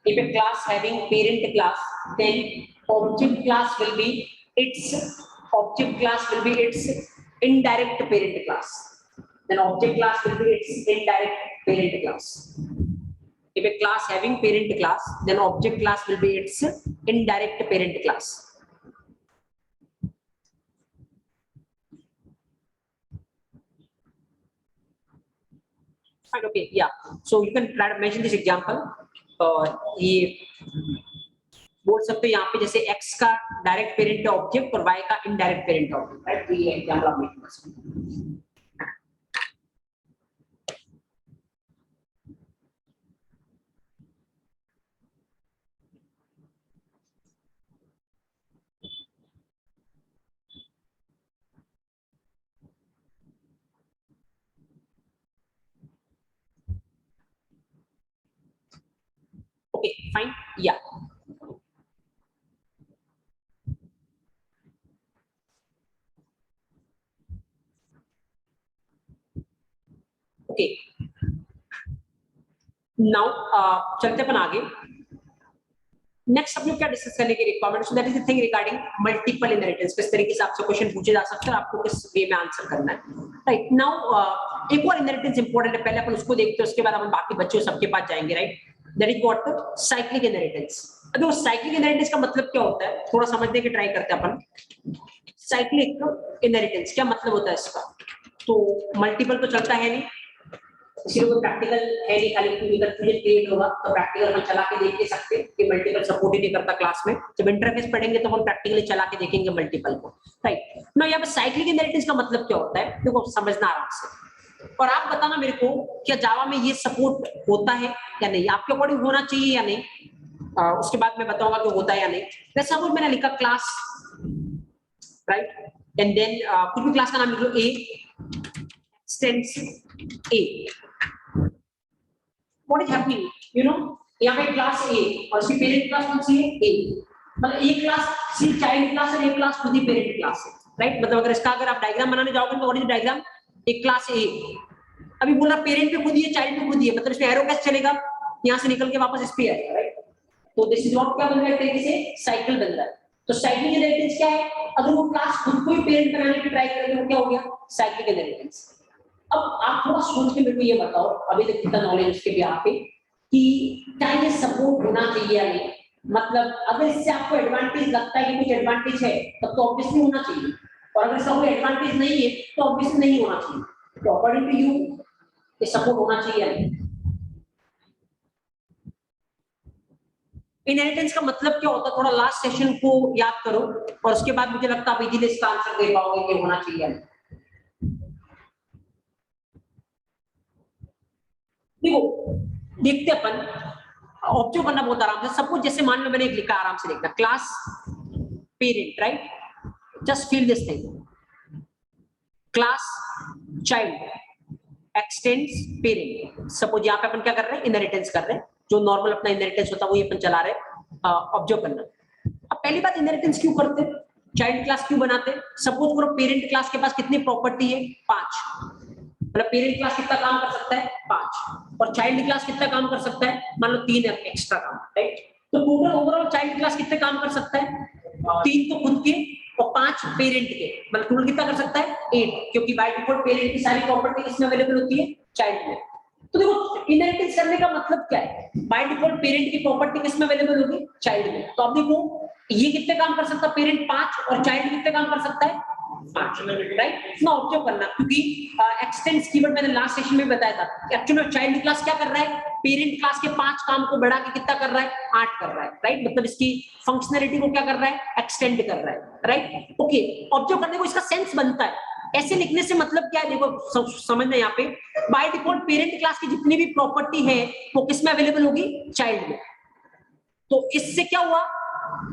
if a class having parent class, then object class will be its, object class will be its indirect parent class, then object class will be its indirect parent class. If a class having parent class, then object class will be its indirect parent class. Fine, okay, yeah. So you can try to mention this example. ये बोल सकते हो यहाँ पे जैसे x का direct parent है object और y का इनडायरेक्ट पेरेंट है ऑब्जेक्ट, राइट? तो ये एग्जांपल आप मेक कर सकते हो। Okay, fine, yeah. Okay. Now चलते अपन आगे। नेक्स्ट हम लोग क्या डिस्कस करने की requirement, so that is the thing regarding multiple inheritance. किस तरीके से आपसे क्वेश्चन पूछे जा सकते हैं, आपको किस वे में आंसर करना है, राइट? नाउ एक और इनहेरिटेंस इंपॉर्टेंट है, पहले अपन उसको देखते हैं, उसके बाद अपन बाकी बच्चों सबके पास जाएंगे, right? That is what? Cyclic inheritance. अब वो साइक्लिक इनहेरिटेंस का मतलब क्या होता है, थोड़ा समझने की ट्राई करते हैं अपन। साइक्लिक इनहेरिटेंस क्या मतलब होता है इसका? तो मल्टीपल तो चलता है नहीं, इसलिए कोई प्रैक्टिकल है नहीं, खाली फिजिकल क्रिएट होगा तो प्रैक्टिकल हम चला के देख नहीं सकते कि मल्टीपल सपोर्ट ही नहीं करता क्लास में। जब इंटरफेस पढ़ेंगे तो हम प्रैक्टिकली चला के देखेंगे मल्टीपल को, राइट? ना यहाँ पे साइक्लिक इनहेरिटेंस का मतलब क्या होता है, देखो समझना आराम से, और आप बताना मेरे को क्या जावा में ये सपोर्ट होता है या नहीं, आपके अकॉर्डिंग होना चाहिए या नहीं। उसके बाद मैं बताऊंगा कि होता है या नहीं। जैसे सपोज मैंने लिखा क्लास, राइट, एंड देन कुछ भी क्लास का नाम लिख लो, A extends A. What is happening? You know, यहाँ पे क्लास A और इसकी पेरेंट क्लास कौन सी है? A। मतलब एक क्लास सिर्फ चाइल्ड क्लास है, एक क्लास खुद ही पेरेंट क्लास है, राइट? मतलब अगर इसका अगर आप डायग्राम बनाने जाओगे तो व्हाट इज डायग्राम? एक क्लास A, अभी बोला पेरेंट भी खुद ही है, चाइल्ड भी खुद ही है, मतलब इसमें एरो कैसे चलेगा? यहाँ से निकल के वापस इस पे आएगा, राइट? तो दिस इज व्हाट क्या बन रहा है, तरीके से साइकिल बन रहा है। तो साइक्लिक इनहेरिटेंस क्या है? अगर वो क्लास खुद को ही पेरेंट बनाने की ट्राई करेंगे तो क्या हो गया? Cyclic inheritance. अब आप थोड़ा सोच के मेरे को ये बताओ, अभी तक कितना नॉलेज उसके भी आप पे, कि क्या ये सपोर्ट होना चाहिए या नहीं? मतलब अगर इससे आपको एडवांटेज लगता है कि कुछ एडवांटेज है तब तो ऑब्वियसली होना चाहिए, और अगर इसका कोई एडवांटेज नहीं है तो ऑब्वियसली नहीं होना चाहिए। तो अकॉर्डिंग टू यू ये सपोर्ट होना चाहिए या नहीं? इनहेरिटेंस का मतलब क्या होता है, थोड़ा लास्ट सेशन को याद करो और उसके बाद मुझे लगता है आप इजीली इसका आंसर दे पाओगे कि होना चाहिए या नहीं। देखो देखते अपन, ऑब्जर्व करना बहुत आराम से। सपोज जैसे मान लो मैंने एक लिखा, आराम से देखना, class parent, right? Just feel this thing, class child x tends parent. Suppose यहाँ पे अपन क्या कर रहे हैं, इनहेरिटेंस कर रहे हैं, जो नॉर्मल अपना इनहेरिटेंस होता है वो ये अपन चला रहे हैं। ऑब्जर्व करना। अब पहली बात, इनहेरिटेंस क्यों करते हैं, चाइल्ड क्लास क्यों बनाते हैं? सपोज करो पेरेंट क्लास के पास कितनी प्रॉपर्टी है, 5, मतलब पेरेंट क्लास कितना काम कर सकता है, 5, और चाइल्ड क्लास कितना काम कर सकता है, मान लो 3 एक्स्ट्रा काम, राइट? तो टोटल ओवरऑल चाइल्ड क्लास कितने काम कर सकता है, 3 तो खुद के और 5 पेरेंट के, मतलब टोटल कितना कर सकता है, 8, क्योंकि बाय डिफॉल्ट पेरेंट की सारी प्रॉपर्टी किसमें अवेलेबल होती है, चाइल्ड में। तो देखो इनहेरिटेंस करने का मतलब क्या है, बाय डिफॉल्ट पेरेंट की प्रॉपर्टी किसमें अवेलेबल होगी, चाइल्ड में। तो अब देखो ये कितने काम कर सकता है, पेरेंट 5 और चाइल्ड कितने काम कर सकता है, 5, राइट? इतना ऑब्जर्व करना, क्योंकि एक्सटेंड्स कीवर्ड मैंने लास्ट सेशन में बताया था। एक्चुअली चाइल्ड क्लास क्या कर रहा है, पेरेंट क्लास के 5 काम को बढ़ा के कितना कर रहा है, 8 कर रहा है, राइट? मतलब इसकी फंक्शनैलिटी को क्या कर रहा है, एक्सटेंड कर रहा है, राइट? ओके, ऑब्जर्व करने को इसका सेंस बनता है। ऐसे लिखने से मतलब क्या है, देखो समझना, यहाँ पे बाय डिफॉल्ट पेरेंट क्लास की जितनी भी प्रॉपर्टी है वो किसमें अवेलेबल होगी, चाइल्ड में। तो इससे क्या हुआ,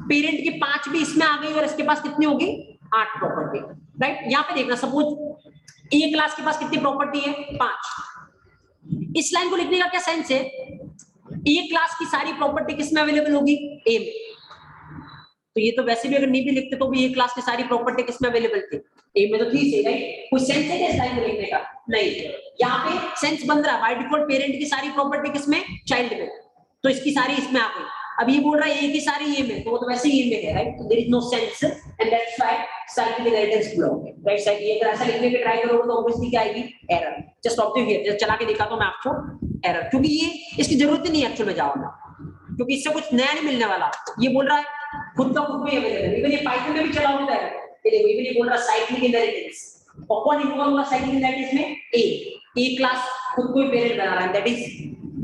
पेरेंट की 5 भी इसमें आ गई और इसके पास कितनी होगी, 8 प्रॉपर्टी, राइट? यहाँ पे देखना, सपोज ए क्लास के पास कितनी प्रॉपर्टी है, 5। इस लाइन को लिखने का क्या सेंस है, ए क्लास की सारी प्रॉपर्टी किसमें अवेलेबल होगी, ए में। तो ये तो वैसे भी अगर नहीं भी लिखते तो भी ए क्लास की सारी प्रॉपर्टी किसमें अवेलेबल थी, ए में तो थी सही, राइट? कोई सेंस है इस लाइन को लिखने का, नहीं। यहाँ पे सेंस बन रहा है, बाय डिफॉल्ट पेरेंट की सारी प्रॉपर्टी किसमें, चाइल्ड में, तो इसकी सारी इसमें आ गई। अब ये बोल रहा है ए की सारी ए में, तो वो तो वैसे ही ए में है, राइट? तो there is no sense and that's why cyclic inheritance block है, राइट? साइक्लिक ये अगर ऐसा लिखने की ट्राई करोगे तो ऑब्वियसली क्या आएगी, error. Just observe here, just चला के दिखा तो मैं आपको एरर, क्योंकि ये इसकी जरूरत ही नहीं है एक्चुअल में जावा में, क्योंकि इससे कुछ नया नहीं मिलने वाला। ये बोल रहा है खुद का खुद में अवेलेबल, इवन ये पाइथन में भी चला होता है। ये देखो इवन ये बोल रहा है साइक्लिक इनहेरिटेंस, और कौन इन्वॉल्व होगा साइक्लिक इनहेरिटेंस में, ए क्लास खुद को ही पेरेंट बना रहा है, that is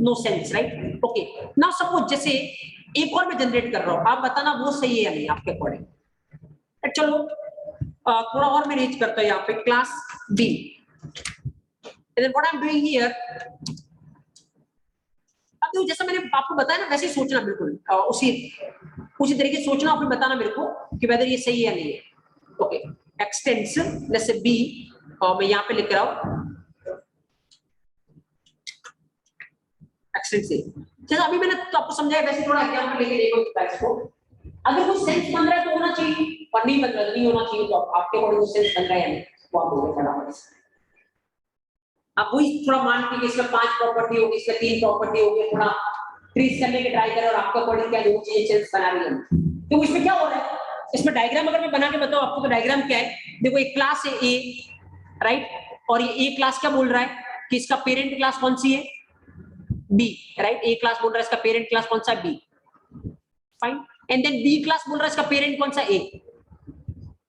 no sense, right? Okay, now suppose जैसे एक और मैं जनरेट कर रहा हूं, आप बताना वो सही है या नहीं आपके अकॉर्डिंग। चलो थोड़ा और मैं रीच करता हूं, यहाँ पे class B, and then what I am doing here, अब देखो जैसा मैंने आपको बताया ना वैसे ही सोचना, बिल्कुल उसी तरीके से सोचना, फिर बताना मेरे को कि वेदर ये सही है या नहीं है। ओके, एक्सटेंस जैसे बी, और मैं यहाँ पे लिख रहा हूँ एक्सटेंस ए। जैसे अभी मैंने तो आपको समझाया, वैसे थोड़ा एग्जांपल लेके देखो इसको। अगर कोई सेंस बन रहा है तो होना चाहिए, और नहीं बन रहा तो नहीं होना चाहिए, तो आपके अकॉर्डिंग सेंस बन रहा है या नहीं, वो आप बोलो फटाफट। अब वही थोड़ा मान के इसमें 5 प्रॉपर्टी होगी, इसमें 3 प्रॉपर्टी होगी, थोड़ा ट्रीस करने की ट्राई करें और आपका अकॉर्डिंग क्या दो चीजें सेंस बना रही है। तो इसमें क्या हो रहा है, इसमें डायग्राम अगर मैं बना के बताऊं आपको, तो डायग्राम क्या है, देखो एक क्लास है ए, राइट? और ये ए क्लास क्या बोल रहा है कि इसका पेरेंट क्लास कौन सी है, बी, राइट? ए क्लास बोल रहा है इसका पेरेंट क्लास कौन सा है, B, fine. And then B class बोल रहा है इसका पेरेंट कौन सा, ए।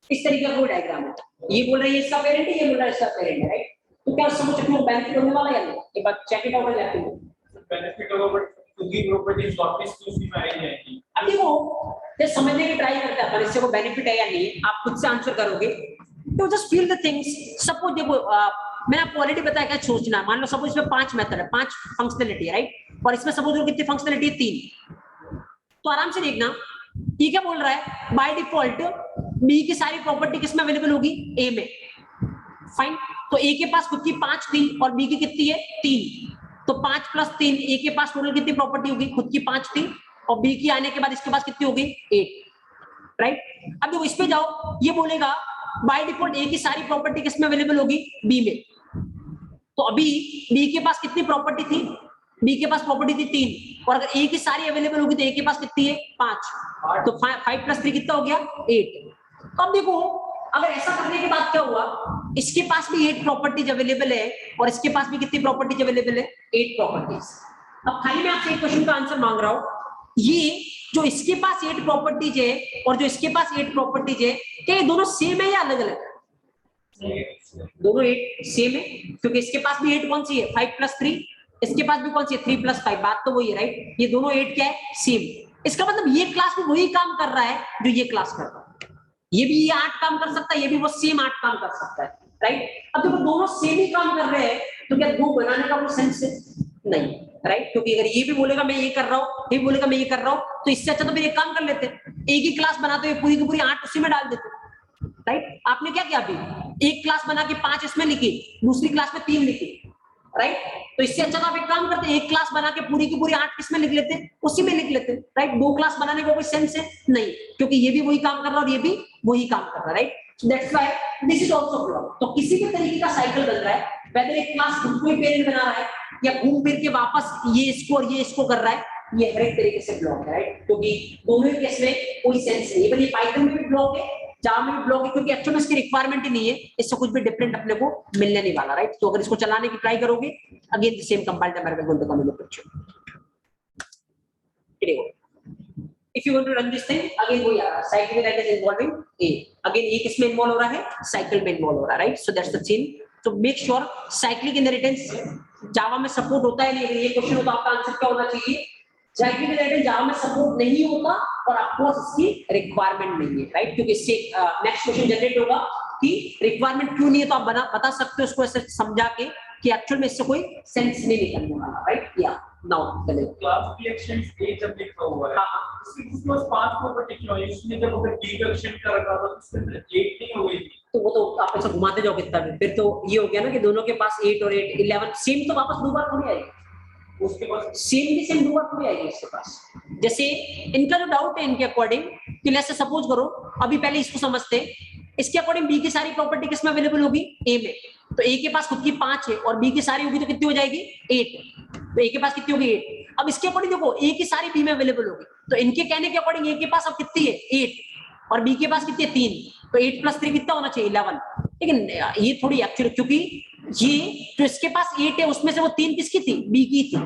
इस तरीके का कोई डायग्राम है, ये बोल रहा है इसका पेरेंट है, ये बोल रहा है इसका पेरेंट है, राइट? तो क्या समझ सकते हो बेनिफिट होने वाला है या नहीं, एक बार चेक इट आउट लेते हैं। बेनिफिट होगा, बट क्योंकि प्रॉपर्टीज वापस तो उसी में आ जाएगी। अब देखो ये समझने की ट्राई करते हैं अपन, इससे को बेनिफिट है या नहीं, आप खुद से आंसर करोगे। तो just feel the things. Suppose देखो मैंने आपको ऑलरेडी बताया क्या सोचना है। मान लो सपोज इसमें 5 मेथड है, 5 फंक्शनलिटी है, राइट? और इसमें सपोज कितनी फंक्शनलिटी है, 3। तो आराम से देखना ये क्या बोल रहा है, बाय डिफॉल्ट बी की सारी प्रॉपर्टी किसमें अवेलेबल होगी, ए में, फाइन। तो ए के पास खुद की 5 थी और बी की कितनी है, 3। तो 5 + 3, ए के पास टोटल कितनी प्रॉपर्टी होगी, खुद की 5 थी और बी की आने के बाद इसके पास कितनी होगी, 8, राइट? अब देखो इस पे जाओ, ये बोलेगा बाय डिफॉल्ट ए की सारी प्रॉपर्टी किसमें अवेलेबल होगी, बी में। तो अभी बी के पास कितनी प्रॉपर्टी थी, बी के पास प्रॉपर्टी थी 3, और अगर ए की सारी अवेलेबल होगी तो ए के पास कितनी है, 5। तो 5 + 3 कितना हो गया, 8। तो अब देखो अगर ऐसा करने के बाद क्या हुआ, इसके पास भी 8 प्रॉपर्टीज अवेलेबल है और इसके पास भी कितनी प्रॉपर्टीज अवेलेबल है, 8 प्रॉपर्टीज। अब खाली मैं आपसे एक क्वेश्चन का आंसर मांग रहा हूं, ये जो इसके पास 8 प्रॉपर्टीज है और जो इसके पास 8 प्रॉपर्टीज है, क्या ये दोनों सेम है या अलग अलग? दोनों 8 सेम है, क्योंकि इसके पास भी 8 कौन सी है, 5 + 3, इसके पास भी कौन सी है, 3 + 5। बात तो वही है, राइट? ये दोनों 8 क्या है, सेम। इसका मतलब ये क्लास भी वही काम कर रहा है जो ये क्लास कर रहा है, ये भी ये 8 काम कर सकता है, ये भी वो सेम 8 काम कर सकता है, राइट? अब देखो दोनों सेम ही काम कर रहे हैं, तो क्या 2 बनाने का कोई सेंस है नहीं, राइट? क्योंकि अगर ये भी बोलेगा मैं ये कर रहा हूँ, ये बोलेगा मैं ये कर रहा हूँ, तो इससे अच्छा तो फिर एक काम कर लेते, एक ही क्लास बनाते हुए पूरी की पूरी 8 उसी में डाल देते, राइट? आपने क्या किया, अभी एक क्लास बना के 5 इसमें लिखी, दूसरी क्लास में 3 लिखी, राइट? तो इससे अच्छा तो आप एक काम करते हैं, एक क्लास बना के पूरी की पूरी 8 किस में लिख लेते हैं, उसी में लिख लेते हैं, राइट। 2 क्लास बनाने का कोई सेंस है नहीं, क्योंकि ये भी वही काम कर रहा है और ये भी वही काम कर रहा है, right. That's why this is also block. तो किसी भी तरीके का साइकिल बन रहा है, वेदर एक क्लास खुद को ही पेरेंट बना रहा है या घूम फिर के वापस ये इसको और ये इसको कर रहा है, ये हर एक तरीके से ब्लॉक है, राइट। क्योंकि दोनों ही केस में कोई सेंस नहीं है। बल्कि पाइथन में भी ब्लॉक है, जावा में भी ब्लॉक है, क्योंकि एक्चुअली इसकी रिक्वायरमेंट ही नहीं है, इससे कुछ भी डिफरेंट अपने को मिलने नहीं वाला, राइट। तो अगर इसको चलाने की ट्राई करोगे, again the same compiled American going to come in the picture. If you want to run this thing, again we are cyclic that is involving A. Again A किसमें इन्वॉल्व हो रहा है, साइकिल में involve हो रहा है, right. So that's the thing. तो make sure cyclic inheritance जावा में सपोर्ट होता है नहीं, ये क्वेश्चन होता आपका आंसर क्या होना चाहिए, साइक्लिक इनहेरिटेंस जावा में सपोर्ट नहीं होता और आपको इसकी रिक्वायरमेंट नहीं है, राइट। क्योंकि इससे नेक्स्ट क्वेश्चन जनरेट होगा कि रिक्वायरमेंट क्यों नहीं है, तो आप बता सकते हो उसको ऐसे समझा के कि एक्चुअल में इससे कोई सेंस नहीं निकलने वाला, राइट। या नाउ चलिए क्लास की एक्शंस ए जब लिखा हुआ है, उसके पास 5 प्रॉपर्टी क्यों है? इसमें जब हमने बी का एक्शन कर रखा था तो उसके अंदर 8 नहीं हो गई थी, तो वो तो आप ऐसे घुमाते जाओ कितना भी, फिर तो ये हो गया ना कि दोनों के पास 8 और 8 11 सेम, तो वापस दो बार थोड़ी आएगी, उसके पास सेम की सेम दो बार थोड़ी आएगी इसके पास। जैसे इनका जो डाउट है इनके अकॉर्डिंग कि लेट्स से सपोज करो, अभी पहले इसको समझते हैं, इसके अकॉर्डिंग बी की सारी प्रॉपर्टी किस में अवेलेबल होगी, ए में। तो ए के पास खुद की 5 है और बी की सारी होगी तो कितनी हो जाएगी 8, तो ए के पास कितनी होगी 8। अब इसके अकॉर्डिंग देखो ए की सारी बी में अवेलेबल होगी, तो इनके कहने के अकॉर्डिंग ए के पास अब कितनी है 8 और बी के पास कितनी है 3, तो 8 + 3 कितना होना चाहिए 11। लेकिन ये थोड़ी एक्चुअली, क्योंकि ये जो इसके पास 8 है उसमें से वो 3 किसकी थी, बी की थी,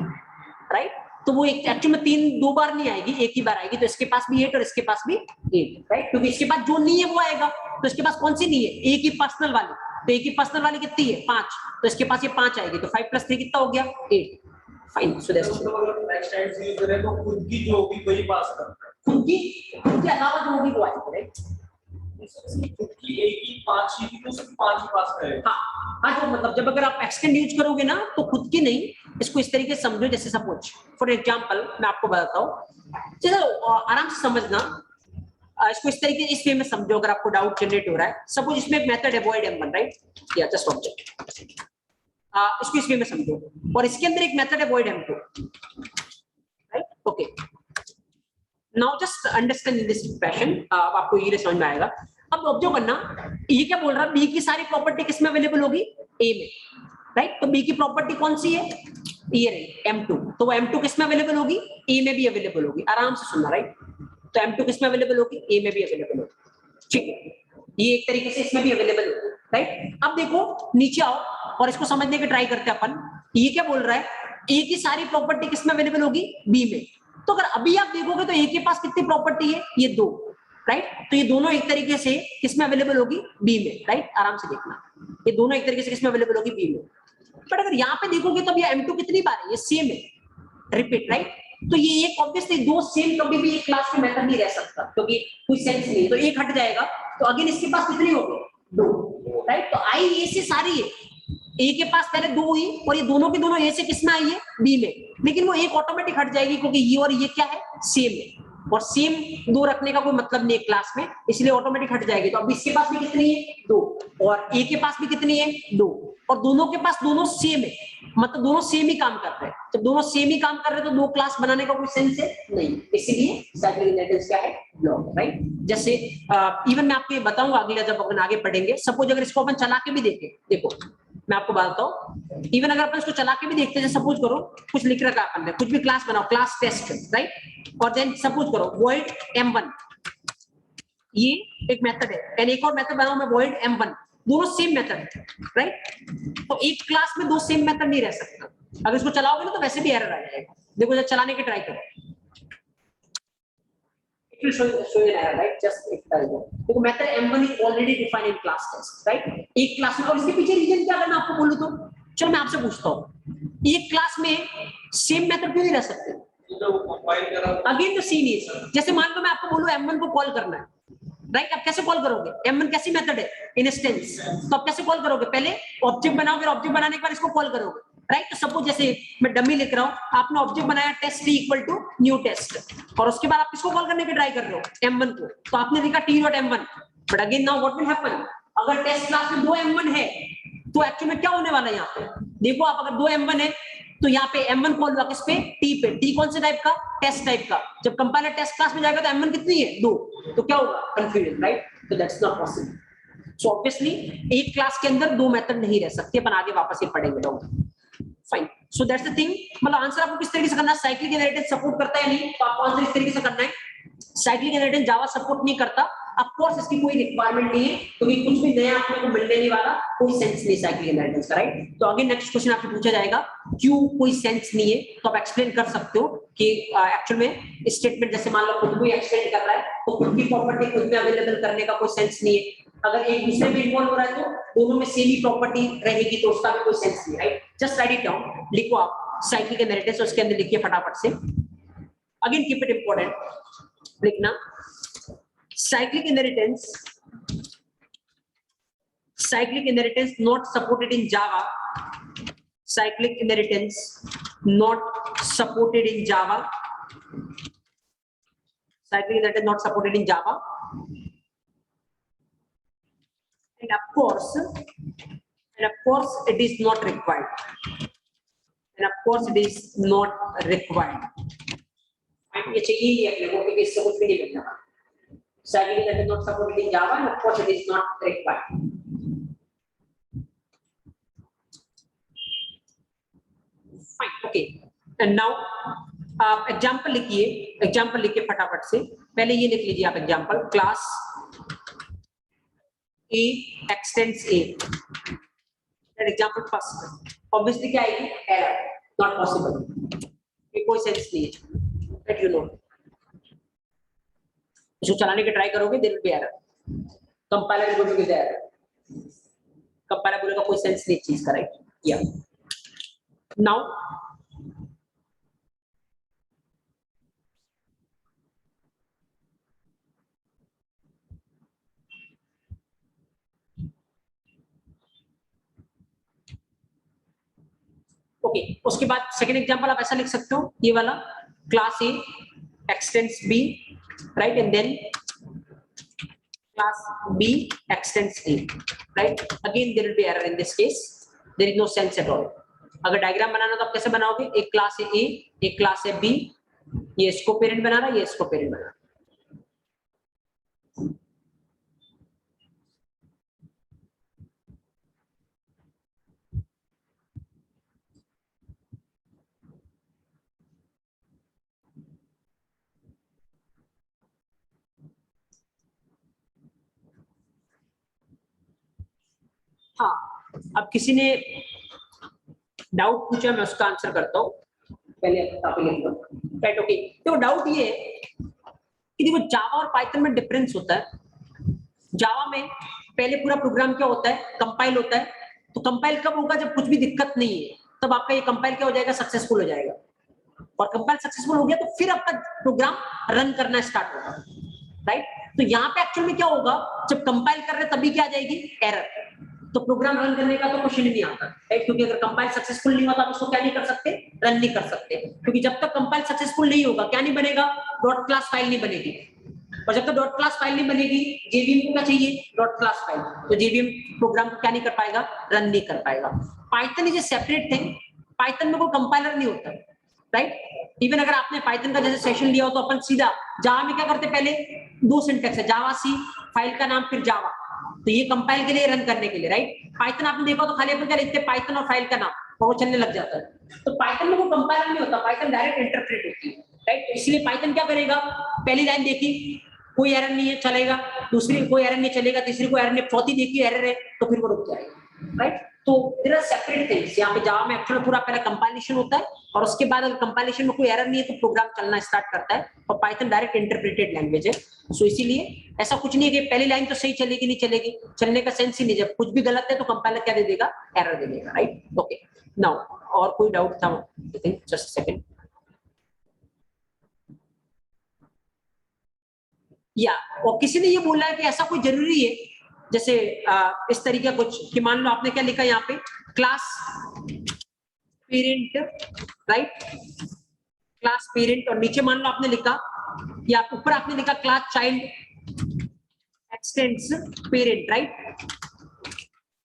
राइट। तो वो एक्चुअली में 3 दो बार नहीं आएगी, एक ही बार आएगी। तो इसके पास भी 8 और इसके पास भी 8, राइट। क्योंकि इसके पास जो नहीं है वो आएगा, तो इसके पास कौन सी नहीं है, ए की पर्सनल वाली, तो ए की पर्सनल वाली कितनी है 5, तो इसके पास ये 5 आएगी, तो 5 + 3 कितना हो गया 8, fine. So that's next time use करें तो खुद की जो होगी वही पास करता है, खुद के अलावा जो होगी वो आएगी, राइट। खुद की ए की 5 ही थी तो सिर्फ 5 ही पास करेगा। हाँ जो मतलब जब अगर आप एक्सटेंड यूज करोगे ना तो खुद की नहीं, इसको इस तरीके से समझो। जैसे सपोज फॉर एग्जांपल मैं आपको बताता हूँ, चलो आराम से समझना, इसको इस तरीके इस वे में समझो अगर आपको डाउट जनरेट हो रहा है। सपोज इसमें एक मेथड है वॉइड m1, राइट, या जस्ट ऑब्जेक्ट, इसको इस वे में समझो, और इसके अंदर एक मेथड है void m2, right. Okay, now just understand in this fashion, आपको ये समझ में आएगा। अब ऑब्जर्व करना, ये क्या बोल रहा है, बी की सारी प्रॉपर्टी किस में अवेलेबल होगी, ए में, राइट। तो बी की प्रॉपर्टी कौन सी है, ये रही m2, तो वो m2 किस में अवेलेबल होगी, ए में भी अवेलेबल होगी। आराम से सुनना, राइट। तो m2 किस में अवेलेबल होगी, ए में भी अवेलेबल होगी, ठीक है। ये एक तरीके से इसमें भी अवेलेबल होगी, राइट। अब देखो नीचे आओ और इसको समझने की ट्राई करते हैं अपन। ये क्या बोल रहा है, ए की सारी प्रॉपर्टी किस में अवेलेबल होगी, बी में। तो अगर अभी आप देखोगे तो ए के पास कितनी प्रॉपर्टी है, ये 2, राइट। तो ये दोनों एक तरीके से किसमें अवेलेबल होगी, बी में, राइट। आराम से देखना, ये दोनों एक तरीके से किसमें अवेलेबल होगी, बी में। बट अगर यहाँ पे देखोगे तो ये m2 कितनी बार है, ये सेम है, रिपीट, राइट। तो ये एक ऑब्वियसली दो सेम कभी भी एक क्लास में मेथड नहीं रह सकता, क्योंकि कोई सेंस नहीं है। तो एक हट जाएगा तो अगेन इसके पास कितनी होगी, 2, राइट। तो आई ए से सारी है, ए के पास पहले 2 हुई और ये दोनों की दोनों ए से किसमें आई है, बी में। लेकिन वो एक ऑटोमेटिक हट जाएगी क्योंकि ये और ये क्या है, सेम है, और सेम 2 रखने का कोई मतलब नहीं है क्लास में, इसलिए ऑटोमेटिक हट जाएगी। तो अब इसके पास भी कितनी है, 2, और ए के पास भी कितनी है, 2, और दोनों के पास दोनों सेम है, मतलब दोनों सेम ही काम कर रहे हैं। तो दोनों सेम ही काम कर रहे हैं तो 2 क्लास बनाने का कोई सेंस है नहीं, इसीलिए साइक्लिक इनहेरिटेंस क्या है, ब्लॉक, राइट। जैसे इवन मैं आपको ये बताऊंगा अगले जब अपन आगे पढ़ेंगे। सपोज अगर इसको अपन चला के भी देखें, देखो मैं आपको बताता हूँ, इवन अगर अपन इसको चला के भी देखते हैं, सपोज करो कुछ लिख रखा है अपन ने, कुछ भी क्लास बनाओ, क्लास टेस्ट, राइट, और देन सपोज करो void m1, ये एक मेथड है, एंड एक और मेथड बनाओ मैं void m1, दोनों सेम मेथड है, राइट। तो एक क्लास में 2 सेम मेथड नहीं रह सकता। अगर इसको चलाओगे ना तो वैसे भी एरर आ जाएगा। देखो जब चलाने की ट्राई करो, it will show you an error, right? Just एक ट्राई करो। देखो method m1 is already defined in class test, right? एक क्लास में, और इसके पीछे रीजन क्या है मैं आपको बोलूं तो, चलो मैं आपसे पूछता हूँ, एक क्लास में सेम मेथड क्यों नहीं रह सकते? अगेन द सीन इज, जैसे मान लो मैं आपको बोलूं m1 को कॉल करना है, राइट। आप कैसे कॉल करोगे, m1 कैसी मेथड है, इंस्टेंस, तो आप कैसे कॉल करोगे, पहले ऑब्जेक्ट बनाओ, फिर ऑब्जेक्ट बनाने के बाद इसको कॉल करोगे, राइट। तो सपोज जैसे मैं डमी लिख रहा हूं, आपने ऑब्जेक्ट बनाया test t equal to new test, और उसके बाद आप किसको कॉल करने की ट्राई कर रहे हो, m1 को, तो आपने लिखा t.m1, but again now what will happen, अगर टेस्ट क्लास में 2 m1 है तो एक्चुअली में क्या होने वाला है यहाँ पे, देखो आप अगर 2 m1 है तो यहाँ पे M1 कॉल हुआ किस पे, T पे। T कौन से टाइप का, टेस्ट टाइप का। जब कंपाइलर टेस्ट क्लास में जाएगा तो M1 कितनी है, 2, तो क्या होगा, कंफ्यूजन, राइट। तो that's not possible. So obviously एक क्लास के अंदर 2 मेथड नहीं रह सकते, अपन आगे वापस ये पढ़ेंगे doubt. Fine, so that's the thing. मतलब आंसर आपको किस तरीके से करना है, साइक्लिक इनहेरिटेंस सपोर्ट करता है या नहीं, तो आपको आंसर इस तरीके से करना है। साइक्लिक इनहेरिटेंस जावा सपोर्ट नहीं करता, ऑफ कोर्स इसकी कोई रिक्वायरमेंट नहीं है, क्योंकि कुछ भी नया आपको को मिलने नहीं वाला, कोई सेंस नहीं साइक्लिक इनहेरिटेंस का, राइट। तो आगे नेक्स्ट क्वेश्चन आपसे पूछा जाएगा, क्यों कोई सेंस नहीं है, तो आप एक्सप्लेन कर सकते हो कि एक्चुअल में स्टेटमेंट जैसे मान लो खुद को एक्सप्लेन कर रहा है, तो खुद की प्रॉपर्टी खुद में अवेलेबल करने का कोई सेंस नहीं है। अगर एक दूसरे में इन्वॉल्व हो रहा है तो दोनों में सेम ही प्रॉपर्टी रहेगी, तो उसका भी कोई सेंस नहीं, right. Just right it down, लिखो आप साइक्लिक इनहेरिटेंस, उसके अंदर लिखिए फटाफट से। अगेन कीप इट इंपॉर्टेंट लिखना, cyclic inheritance not supported in Java, cyclic inheritance not supported in Java, cyclic inheritance not supported in Java, and of course it is not required, and of course it is not required। ये चाहिए ही अपने को, क्योंकि इससे कुछ भी नहीं मिलना। Cyclic inheritance is not supported in Java, and of course it is not required। Fine, okay। And now आप एग्जाम्पल लिखिए फटाफट से। पहले ये लिख लीजिए आप example, class A extends A। That example first। Obviously क्या आएगी, error, not possible, ये कोई सेंस नहीं है, let you know। इसको चलाने के ट्राई करोगे, there will be error, compiler will give the error, compiler बोलेगा कोई सेंस नहीं चीज का, राइट। या नाउ ओके, उसके बाद सेकंड एग्जांपल आप ऐसा लिख सकते हो, ये वाला, class A extends B, right, and then class B extends A, right? Again there will be error in this case, there is no sense at all। अगर डायग्राम बनाना तो आप कैसे बनाओगे, एक क्लास है A, एक क्लास है B, ये इसको पेरेंट बना रहा है, ये इसको पेरेंट बना रहा है। हाँ, अब किसी ने डाउट पूछा, मैं उसका आंसर करता हूँ, पहले टॉपिक लिख लो, राइट। ओके, तो डाउट ये है कि देखो जावा और पाइथन में डिफरेंस होता है। जावा में पहले पूरा प्रोग्राम क्या होता है, कंपाइल होता है। तो कंपाइल कब होगा, जब कुछ भी दिक्कत नहीं है, तब आपका ये कंपाइल क्या हो जाएगा, सक्सेसफुल हो जाएगा। और कंपाइल सक्सेसफुल हो गया तो फिर आपका प्रोग्राम रन करना स्टार्ट होगा, राइट। तो यहाँ पे एक्चुअल में क्या होगा, जब कंपाइल कर रहे तभी क्या आ जाएगी, एरर। तो प्रोग्राम रन करने का तो क्वेश्चन ही नहीं आता, राइट, क्योंकि अगर कंपाइल सक्सेसफुल नहीं होता, आप उसको क्या नहीं कर सकते, रन नहीं कर सकते, क्योंकि जब तक कंपाइल सक्सेसफुल नहीं होगा, क्या नहीं बनेगा, डॉट क्लास फाइल नहीं बनेगी। और जब तक डॉट क्लास फाइल नहीं बनेगी, जेवीएम को क्या चाहिए, डॉट क्लास फाइल, तो जेवीएम प्रोग्राम को क्या नहीं कर पाएगा, रन नहीं कर पाएगा। Python is a separate thing, Python में कोई कंपाइलर नहीं होता, राइट। इवन अगर आपने पाइथन का जैसे सेशन लिया हो तो अपन सीधा जावा में क्या करते, पहले 2 सिंटेक्स है, जावा सी, फाइल का नाम, फिर जावा, तो ये कंपाइल के लिए, रन करने के लिए, राइट। पाइथन आपने देखा तो खाली अपन क्या लिखते हैं, पाइथन और फाइल का नाम, और वो चलने लग जाता है। तो पाइथन में कोई कंपाइलर नहीं होता, पाइथन डायरेक्ट इंटरप्रेट होती है, राइट। इसलिए पाइथन क्या करेगा, पहली लाइन देखी कोई एरर नहीं है, चलेगा, दूसरी कोई एरर नहीं चलेगा, तीसरी कोई एरर नहीं, चौथी देखी एरर है तो फिर वो रुक जाएगा, राइट। तो देयर आर सेपरेट थिंग्स। यहाँ पे जावा में एक्चुअली पूरा पहले कंपाइलेशन होता है, और उसके बाद अगर कंपाइलेशन में कोई एरर नहीं है तो प्रोग्राम चलना स्टार्ट करता है। और पाइथन डायरेक्ट इंटरप्रेटेड लैंग्वेज है, सो इसीलिए ऐसा कुछ नहीं है कि पहली लाइन तो सही चलेगी, नहीं चलेगी, चलने का सेंस ही नहीं। जब कुछ भी गलत है तो कंपाइलर क्या दे देगा, एरर दे देगा, राइट। ओके, नाउ और कोई डाउट था, आई थिंक जस्ट सेकंड, या और किसी ने ये बोला है कि ऐसा कोई जरूरी है, जैसे इस तरीके कुछ कि मान लो आपने क्या लिखा यहाँ पे, class parent, right, class parent, और नीचे मान लो आपने लिखा, या ऊपर आपने लिखा class child x tends parent, right,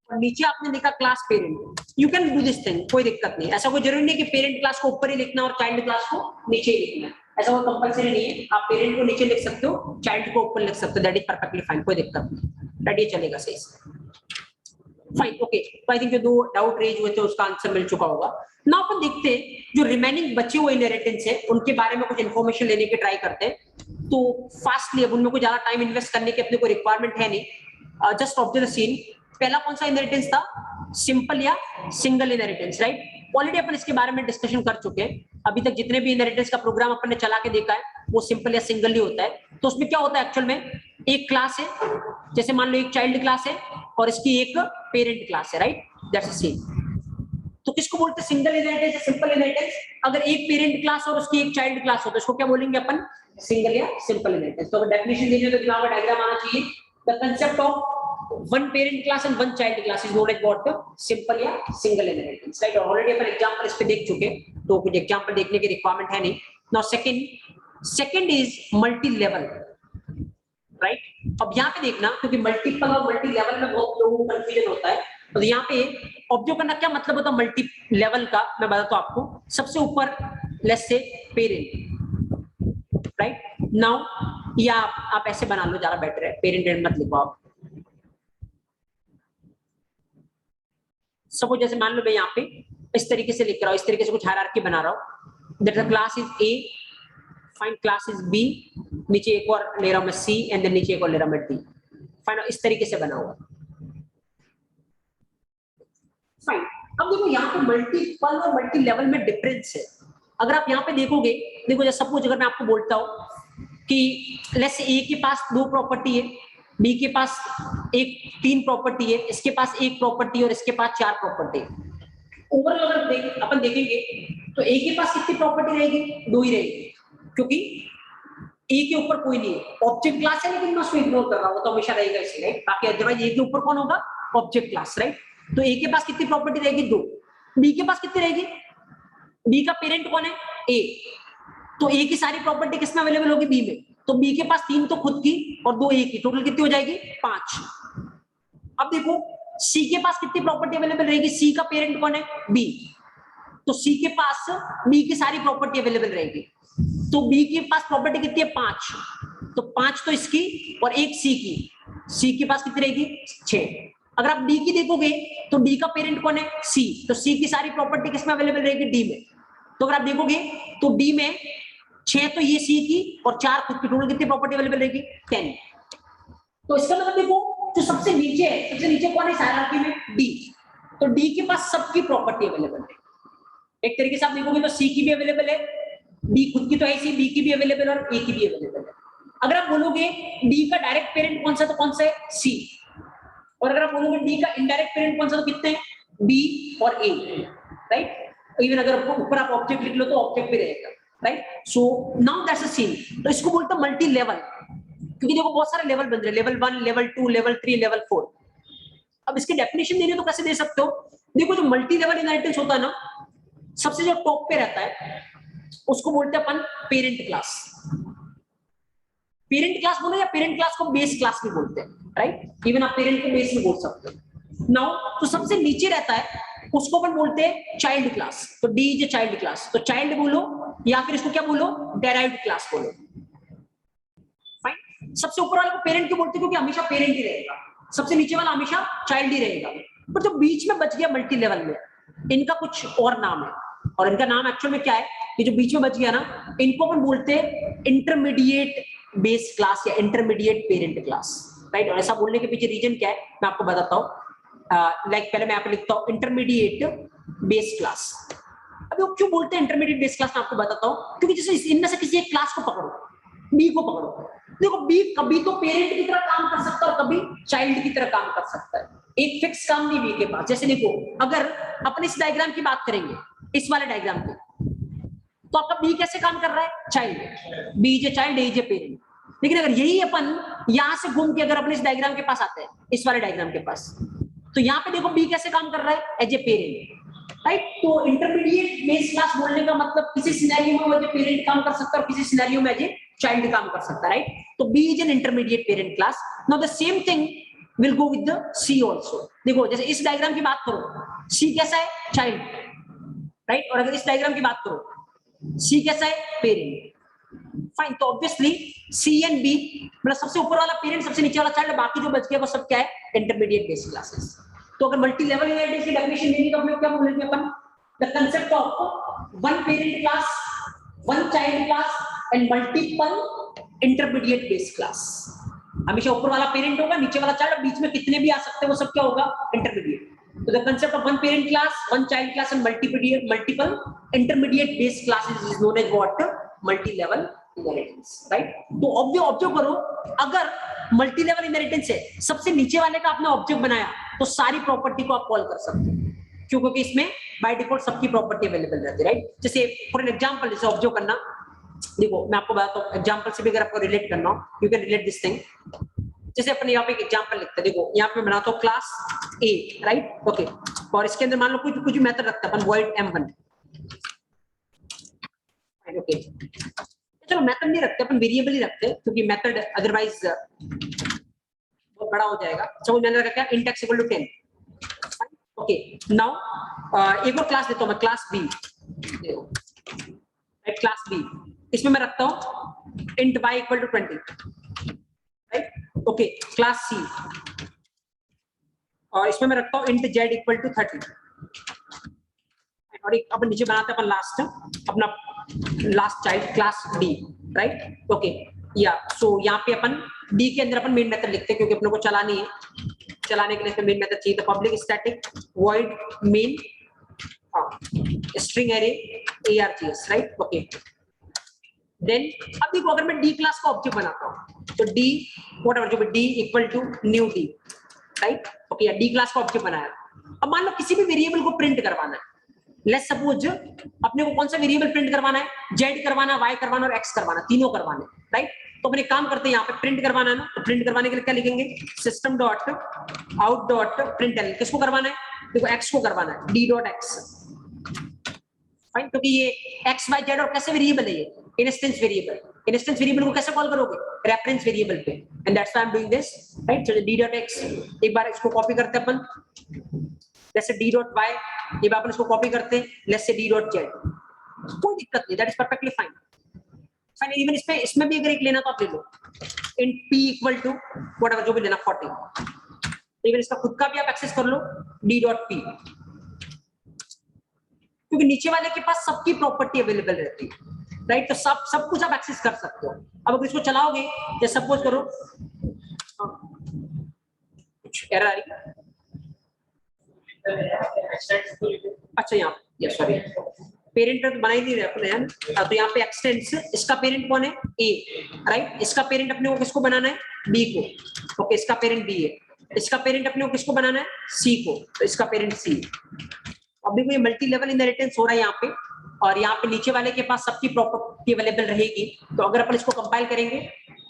और नीचे आपने लिखा class parent. You can do this thing, कोई दिक्कत नहीं। ऐसा कोई जरूरी नहीं कि पेरेंट क्लास को ऊपर ही लिखना और चाइल्ड क्लास को नीचे ही लिखना है, ऐसा कोई कंपलसरी नहीं है। आप पेरेंट को नीचे लिख सकते हो, चाइल्ड को ऊपर लिख सकते हो, दैट इज परफेक्टली फाइन, कोई दिक्कत नहीं, दैट ये चलेगा सही से। Fine, okay. तो आई थिंक जो दो डाउट रेज हुए थे उसका आंसर मिल चुका होगा। नाउ अपन देखते हैं जो रिमेनिंग बचे हुए इनहेरिटेंस है उनके बारे में कुछ इन्फॉर्मेशन लेने की ट्राई करते हैं। तो फास्टली, अब उनमें कोई ज्यादा टाइम इन्वेस्ट करने की अपने को रिक्वायरमेंट है नहीं, जस्ट ऑब्जर्व द सीन। पहला कौन सा इनहेरिटेंस था, सिंपल या सिंगल इनहेरिटेंस, राइट। ऑलरेडी अपन इसके बारे में डिस्कशन कर चुके हैं। अभी तक जितने भी इनहेरिटेंस का प्रोग्राम अपन ने चला के देखा है वो सिंपल या सिंगल ही होता है। तो उसमें क्या होता है एक्चुअल में, एक क्लास है, जैसे मान लो एक चाइल्ड क्लास है और इसकी एक पेरेंट क्लास है, राइट, दैट्स द सेम। तो किसको बोलते हैं सिंगल इनहेरिटेंस या सिंपल इनहेरिटेंस? अगर एक पेरेंट क्लास और उसकी एक चाइल्ड क्लास हो तो इसको क्या बोलेंगे अपन, सिंगल या सिंपल इनहेरिटेंस। तो अगर डेफिनेशन देनी है तो दिमाग में डायग्राम आना चाहिए। The concept of one parent class and one child class is known as what, simple या सिंगल इनहेरिटेंस, राइट। ऑलरेडी अपन एग्जांपल इस पे देख चुके हैं, तो कुछ एग्जांपल देखने की रिक्वायरमेंट है नहीं। Now second is multi level, right. अब यहाँ पे देखना, क्योंकि मल्टीपल और मल्टी लेवल में बहुत लोगों को कंफ्यूजन होता है। तो यहाँ पे ऑब्जर्व करना क्या मतलब होता है मल्टी लेवल का, मैं बताता हूँ आपको। सबसे ऊपर let's say parent, right. Now या आप ऐसे बना लो, ज्यादा बेटर है, पेरेंट मत लिखो आप। सपोज जैसे मान लो मैं यहाँ पे इस तरीके से लिख रहा हूँ, इस तरीके से कुछ हायरार्की बना रहा हूँ। That the class is A, fine, class is B, नीचे एक और ले रहा हूं मैं सी, एंड देन नीचे एक और ले रहा हूं मैं डी, फाइन। इस तरीके से बना हुआ, फाइन। अब देखो यहाँ पे मल्टीपल और मल्टी लेवल में डिफरेंस है। अगर आप यहाँ पे देखोगे, देखो जैसे सपोज अगर मैं आपको बोलता हूँ कि लेट्स से ए के पास 2 प्रॉपर्टी है, बी के पास तीन प्रॉपर्टी है, इसके पास 1 प्रॉपर्टी और इसके पास 4 प्रॉपर्टी है। ओवरऑल अगर अपन देखेंगे तो ए के पास कितनी प्रॉपर्टी रहेगी, 2 ही रहेगी, क्योंकि ए के ऊपर कोई नहीं है, ऑब्जेक्ट क्लास है, लेकिन मैं उसको इग्नोर कर रहा हूं, तो हमेशा रहेगा इसलिए, बाकी अदरवाइज ए के ऊपर कौन होगा, ऑब्जेक्ट क्लास, राइट। तो ए के पास कितनी प्रॉपर्टी रहेगी, 2। बी के पास कितनी रहेगी, बी का पेरेंट कौन है, ए, तो ए की सारी प्रॉपर्टी किसमें अवेलेबल होगी, बी में। तो बी के पास 3 तो खुद की और 2 ए की, टोटल कितनी हो जाएगी, 5। अब देखो सी के पास कितनी प्रॉपर्टी अवेलेबल रहेगी, सी का पेरेंट कौन है, बी, तो सी के पास बी की सारी प्रॉपर्टी अवेलेबल रहेगी। तो बी के पास प्रॉपर्टी कितनी है, 5, तो 5 तो इसकी और 1 सी की, सी के पास कितनी रहेगी, 6। अगर आप डी की देखोगे तो डी का पेरेंट कौन है, सी, तो सी की सारी प्रॉपर्टी किसमें अवेलेबल रहेगी, डी में। तो अगर आप देखोगे तो डी में 6 तो ये सी की और 4 खुद की, टोटल कितनी प्रॉपर्टी अवेलेबल रहेगी, 10। तो इसका मतलब देखो जो सबसे नीचे है, सबसे नीचे कौन है हायरार्की में, डी, तो डी के पास सबकी प्रॉपर्टी अवेलेबल है। एक तरीके से आप देखोगे तो सी की भी अवेलेबल है, डी खुद की तो है, सी बी की भी अवेलेबल है और ए की भी अवेलेबल है। अगर आप बोलोगे डी का डायरेक्ट पेरेंट कौन सा, तो कौन सा है, सी। और अगर आप बोलोगे डी का इनडायरेक्ट पेरेंट कौन सा, तो कितने हैं, बी और ए, राइट। इवन अगर ऊपर आप ऑब्जेक्ट लिख लो तो ऑब्जेक्ट भी रहेगा, right. So now that's a scene. तो इसको बोलते हैं मल्टी लेवल, क्योंकि देखो बहुत सारे लेवल बन रहे हैं, लेवल 1, लेवल 2, लेवल 3, लेवल 4। अब इसकी डेफिनेशन देनी तो कैसे दे सकते हो, देखो जो मल्टी लेवल इनहेरिटेंस होता है ना, सबसे जो टॉप पे रहता है उसको बोलते हैं अपन पेरेंट क्लास। पेरेंट क्लास बोलो या पेरेंट क्लास को बेस क्लास भी बोलते हैं, राइट। इवन आप पेरेंट को बेस भी बोल सकते हो। नाउ तो सबसे नीचे रहता है उसको अपन बोलते हैं चाइल्ड क्लास, तो डी इज चाइल्ड क्लास, तो चाइल्ड बोलो या फिर इसको क्या बोलो, डेराइव्ड क्लास बोलो, फाइन। सबसे ऊपर वाले को पेरेंट क्यों बोलते हैं, क्योंकि हमेशा पेरेंट ही रहेगा, सबसे नीचे वाला हमेशा चाइल्ड ही रहेगा। पर जो बीच में बच गया मल्टी लेवल में, इनका कुछ और नाम है, और इनका नाम एक्चुअल में क्या है, ये जो बीच में बच गया ना, इनको अपन बोलते हैं इंटरमीडिएट बेस क्लास या इंटरमीडिएट पेरेंट क्लास, राइट। और ऐसा बोलने के पीछे रीजन क्या है मैं आपको बताता हूँ। लाइक पहले मैं यहाँ पे लिखता हूँ इंटरमीडिएट बेस क्लास। अभी वो क्यों बोलते हैं इंटरमीडिएट बेस क्लास, मैं आपको बताता हूँ। क्योंकि जैसे इनमें से किसी एक क्लास को पकड़ो, बी को पकड़ो, देखो बी कभी तो पेरेंट की तरह काम कर सकता है और कभी चाइल्ड की तरह काम कर सकता है, एक फिक्स काम नहीं बी के पास। जैसे देखो अगर अपन इस डायग्राम की बात करेंगे, इस वाले डायग्राम की, तो आपका बी कैसे काम कर रहा है, child, B is a child, A is a parent. लेकिन अगर यही अपन यहां से घूम के अगर अपन इस डायग्राम के पास आते हैं, इस वाले डायग्राम के पास, तो यहाँ पे देखो बी कैसे काम कर रहा है, एज ए पेरेंट, राइट। तो इंटरमीडिएट बेस क्लास बोलने का मतलब किसी सिनेरियो में एज ए पेरेंट काम कर सकता है और किसी सिनेरियो में एज ए चाइल्ड काम कर सकता है, राइट। तो B is an intermediate parent class. Now the same thing will go with the C also. देखो जैसे इस डायग्राम की बात करो, C कैसा है? Child, right? और अगर इस डायग्राम की बात करो, C कैसा है? पेरेंट. फाइन. तो ऑब्वियसली C एंड B मतलब सबसे ऊपर वाला पेरेंट, सबसे नीचे वाला चाइल्ड, बाकी जो बच गया वो सब क्या है? Intermediate base classes. तो अगर मल्टी लेवल इनहेरिटेंस की डेफिनेशन देनी तो हम लोग क्या बोलेंगे अपन? The concept of one parent class, one child class and multiple intermediate base class. हमेशा ऊपर वाला पेरेंट होगा, नीचे वाला चाइल्ड, बीच में कितने भी आ सकते हैं वो सब क्या होगा? इंटरमीडिएट. तो the concept of one parent class, one child class and multiple intermediate base classes is known as what? Multi level inheritance, right? तो ऑब्जर्व करो, अगर मल्टी लेवल इनहेरिटेंस है, सबसे नीचे वाले का आपने ऑब्जेक्ट बनाया तो सारी प्रॉपर्टी को आप कॉल कर सकते हो. क्यों? क्योंकि इसमें बाय डिफॉल्ट सबकी प्रॉपर्टी अवेलेबल रहती है, राइट? जैसे फॉर एन एग्जांपल, जैसे ऑब्जर्व करना, देखो मैं आपको बताता हूं एग्जांपल से भी, अगर आपको रिलेट करना हो, you can relate this thing. जैसे अपन यहाँ पे एक एग्जांपल लिखते हैं, देखो यहाँ पे बनाता हूँ क्लास A, राइट? ओके. और इसके अंदर मान लो कुछ मेथड रखता है अपन, void M1. ओके, चलो मेथड नहीं रखते अपन, वेरिएबल ही रखते हैं, क्योंकि मेथड अदरवाइज बहुत बड़ा हो जाएगा. सपोज मैंने रखा int x = 10. ओके, नाउ एक और क्लास लेता हूं मैं, क्लास B. देखो क्लास B, इसमें मैं रखता हूं int y = 20, right? Okay, class C, और इसमें मैं रखता हूं int z = 30. और एक अपन नीचे बनाते हैं अपन लास्ट, अपना last child class D, right? Okay, या सो यहाँ पे अपन D के अंदर अपन मेन मेथड लिखते हैं, क्योंकि अपने को चलानी है, चलाने के लिए मेन मेथड चाहिए. तो public static void main string array args, right? Okay, then अब देखो, अगर मैं D क्लास का ऑब्जेक्ट बनाता हूँ तो D व्हाटएवर जो भी D = new D, right? Okay, या D क्लास का ऑब्जेक्ट बनाया. अब मान लो किसी भी वेरिएबल को प्रिंट करवाना है. लेट्स सपोज अपने को कौन सा वेरिएबल प्रिंट करवाना है? Z करवाना, Y करवाना और X करवाना, तीनों करवाने, राइट? तो अपने काम करते हैं, यहाँ पे प्रिंट करवाना है ना, तो प्रिंट करवाने के लिए क्या लिखेंगे? system.out.println. किसको करवाना है? देखो X को करवाना है, D.X. फाइन, क्योंकि ये X, Y, Z और कैसे वेरिएबल है? ये इंस्टेंस वेरिएबल. इंस्टेंस वेरिएबल को कैसे कॉल करोगे? रेफरेंस वेरिएबल पे. And that's why I am doing this, right? So D.X, एक बार इसको कॉपी करते हैं अपन, लेट्स से D.Y, ये बार अपन इसको कॉपी करते हैं, लेट्स से D.Z. कोई दिक्कत नहीं, that is perfectly fine. Fine, even इसमें भी अगर एक लेना तो आप ले लो, int p = व्हाटएवर जो भी लेना 40. इवन इसका खुद का भी आप एक्सेस कर लो, D.P, क्योंकि नीचे वाले के पास सबकी प्रॉपर्टी अवेलेबल रहती है, राइट? तो सब कुछ आप एक्सेस कर सकते हो. अब अगर इसको चलाओगे, जैसे सपोज करो कुछ एरर आ रही है, अच्छा यहाँ ये सॉरी पेरेंट तो बना ही नहीं रहे अपने हैं, तो यहाँ पे एक्सटेंड्स, इसका पेरेंट कौन है? A, right? इसका पेरेंट अपने को किसको बनाना है? B को. ओके, इसका पेरेंट B है. इसका पेरेंट अपने को किसको बनाना है? C को. तो इसका पेरेंट C. अभी कोई मल्टी लेवल इनहेरिटेंस हो रहा है यहाँ पे, और यहाँ पे नीचे वाले के पास सबकी प्रॉपर्टी अवेलेबल रहेगी. तो अगर अपन इसको कंपाइल करेंगे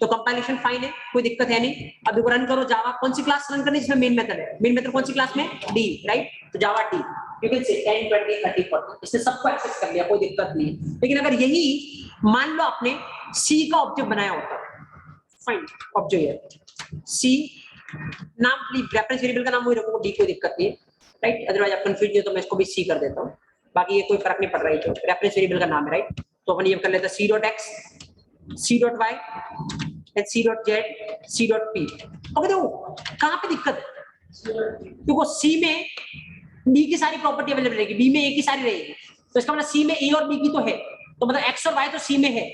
तो कंपाइलेशन फाइन है, कोई दिक्कत है नहीं. अब देखो रन करो जावा, कौन सी क्लास रन करनी है? इसमें मेन मेथड है. मेन मेथड कौन सी क्लास में? D, right? तो जावा D, यू कैन से 10 20 30 40, इसने सबको एक्सेस कर लिया, कोई दिक्कत नहीं है. लेकिन अगर यही मान लो आपने C का ऑब्जेक्ट बनाया होता, फाइन, ऑब्जेक्ट C नाम, रेफरेंस वेरिएबल का नाम वही रखो, D, कोई दिक्कत नहीं है, राइट? अदरवाइज आप कंफ्यूज हो तो मैं इसको भी C कर देता हूँ, बाकी ये कोई फर्क नहीं पड़ रहा है, जो रेफरेंस वेरिएबल का नाम है, राइट? तो अपन ये कर लेते हैं C.X, C.Y and C.Z, C.P. Okay, देखो कहाँ पे दिक्कत है? देखो C में B की सारी प्रॉपर्टी अवेलेबल रहेगी, B में A की सारी रहेगी. तो इसका मतलब C में A और B की तो है, तो मतलब X और Y तो C में है,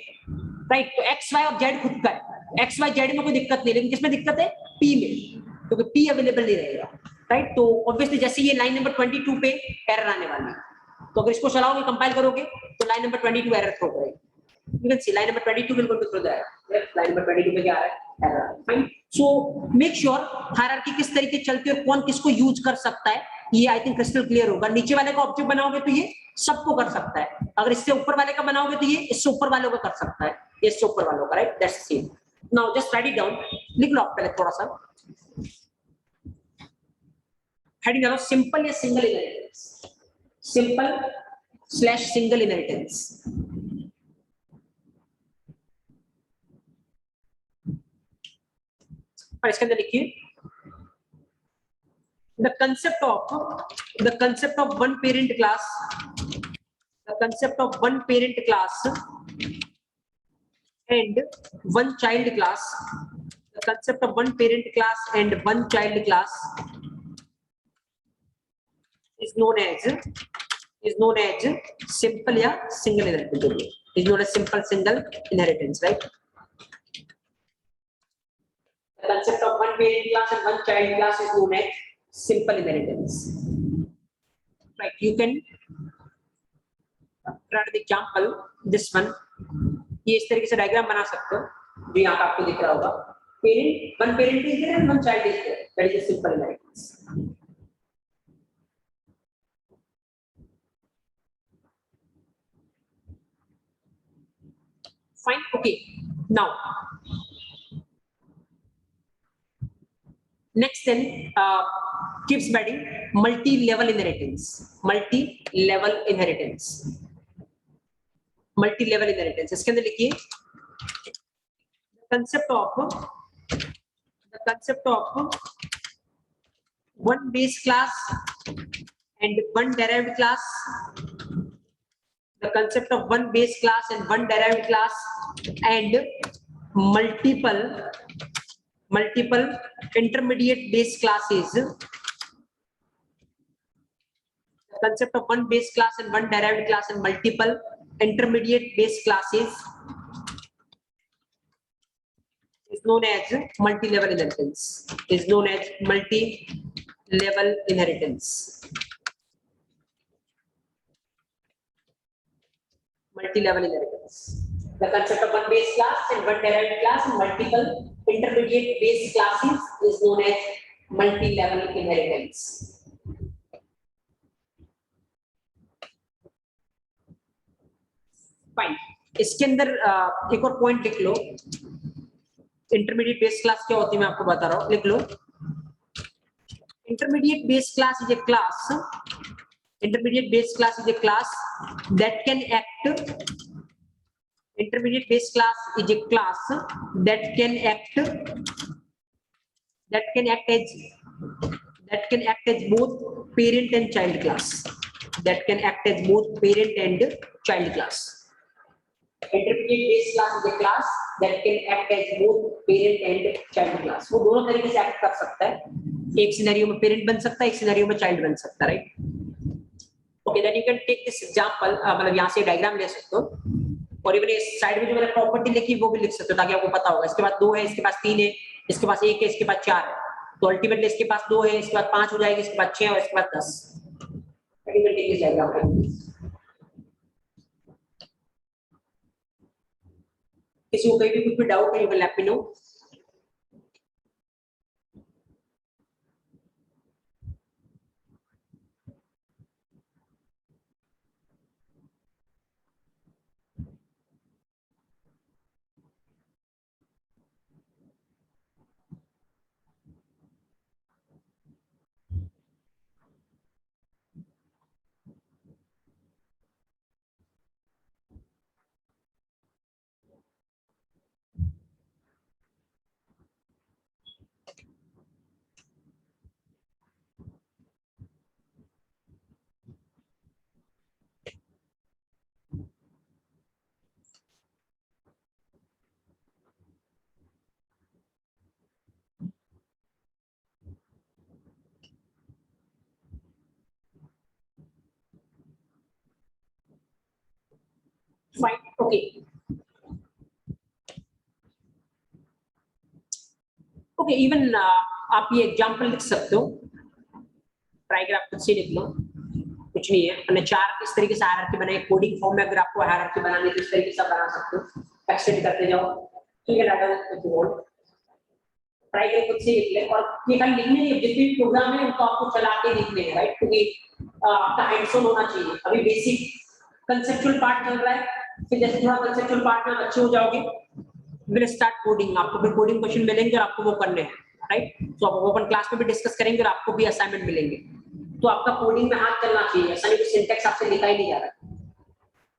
राइट? तो X, Y और Z खुद का है. X, Y, Z में कोई दिक्कत नहीं, लेकिन किसमें दिक्कत है? P में, क्योंकि P अवेलेबल नहीं रहेगा, राइट? तो ऑब्वियसली जैसे ये लाइन नंबर 22 पे एरर आने वाली है, तो अगर इसको चलाओगे, कंपाइल करोगे तो लाइन नंबर 22 एरर थ्रो करेगी. You can see line number 22 will go to throw the error. Yes, line number 22 में क्या आ रहा है? Error. Fine. So make sure hierarchy किस तरीके चलती है और कौन किसको यूज कर सकता है, ये आई थिंक क्रिस्टल क्लियर होगा. नीचे वाले का ऑब्जेक्ट बनाओगे तो ये सबको कर सकता है, अगर इससे ऊपर वाले का बनाओगे तो ये इससे ऊपर वालों का कर सकता है, ये इससे ऊपर वालों का, right? That's same. Now just right it down, लिख लो आप पहले थोड़ा सा हेडिंग डालो, सिंपल या सिंगल इनहेरिटेंस, सिंपल/सिंगल इनहेरिटेंस. और इसके अंदर लिखिए the concept of one parent class, the concept of one parent class and one child class, the concept of one parent class and one child class is known as simple या single inheritance, is known as simple single inheritance, right? The concept of one parent class and one child class is known as simple inheritance, right? You can try the example, this one, ये इस तरीके से diagram बना सकते हो जो यहाँ पे आपको दिख रहा होगा, parent, one parent is there and one child is there, that is a simple inheritance. Fine, okay. Now next then keeps building multi-level inheritance. इसके अंदर लिखिए the concept of one base class and one derived class, the concept of one base class and one derived class and multiple intermediate base classes, the concept of one base class and one derived class and multiple intermediate base classes is known as multi-level inheritance. The concept of one base class and one derived class and multiple intermediate base classes is known as multi-level inheritance. Fine. इसके अंदर एक और point लिख लो, intermediate base class क्या होती है मैं आपको बता रहा हूँ, लिख लो intermediate base class is a class that can act as both parent and child class. Intermediate base class is a class that can act as both parent and child class. वो दोनों तरीके से एक्ट कर सकता है, एक scenario में parent बन सकता है, एक सिनेरियो में चाइल्ड बन सकता है, right? Okay, then you can take this example, मतलब यहाँ से डायग्राम ले सकते हो और इवन इस साइड में जो मैंने प्रॉपर्टी लिखी वो भी लिख सकते हो ताकि आपको पता होगा। इसके पास 2 है, इसके पास 3 है, इसके पास 1 है, इसके पास 4 है, तो अल्टीमेटली इसके पास 2 है, इसके बाद 5 हो जाएगी, इसके बाद 6 है और इसके बाद 10। किसी को कहीं भी कुछ भी डाउट है, you can let me know. Fine, okay. Okay, even आप ये एग्जांपल लिख सकते हो, ट्राइग्राफ खुद से लिख लो, कुछ नहीं है। हमने 4 इस तरीके से हायरार्की बनाई, कोडिंग फॉर्म में अगर आपको हायरार्की बनानी है तो इस तरीके से बना सकते हो, एक्सटेंड करते जाओ, ठीक है। डाटा ट्राइग्राफ खुद से लिख ले और ये खाली लिखने नहीं, जितने भी प्रोग्राम है उनको आपको चला के लिखने हैं, राइट? क्योंकि आपका हैंड्स ऑन होना चाहिए। अभी बेसिक कंसेप्चुअल पार्ट चल रहा है, फिर जैसे थोड़ा कंसेप्चुअल पार्ट में अच्छे हो जाओगे विल स्टार्ट कोडिंग, आपको फिर कोडिंग क्वेश्चन मिलेंगे और आपको वो करने हैं, राइट? तो आप ओपन क्लास में भी डिस्कस करेंगे और आपको भी असाइनमेंट मिलेंगे, तो आपका कोडिंग में हाथ चलना चाहिए, ऐसा नहीं कि सिंटैक्स आपसे लिखा ही नहीं जा रहा।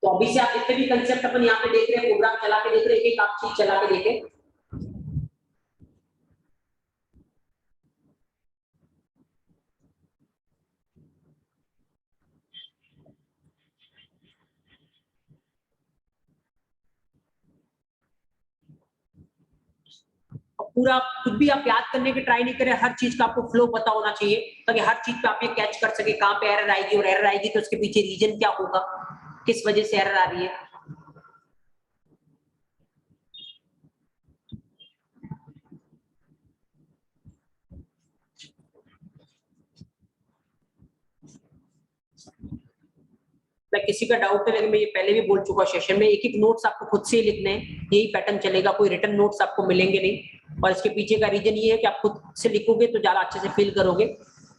तो अभी से आप जितने भी कंसेप्ट अपन यहाँ पे देख रहे हैं, प्रोग्राम चला के देख रहे हैं, एक आप चीज चला के देखें। पूरा कुछ भी आप याद करने की ट्राई नहीं करें, हर चीज का आपको फ्लो पता होना चाहिए ताकि हर चीज पे आप ये कैच कर सके कहां पे एरर आएगी, और एरर आएगी तो उसके पीछे रीजन क्या होगा, किस वजह से एरर आ रही है। मैं किसी का डाउट है, लेकिन मैं ये पहले भी बोल चुका सेशन में, एक एक नोट्स आपको खुद से ही लिखने हैं, यही पैटर्न चलेगा, कोई रिटन नोट्स आपको मिलेंगे नहीं। और इसके पीछे का रीजन ये है कि आप खुद से लिखोगे तो ज्यादा अच्छे से फील करोगे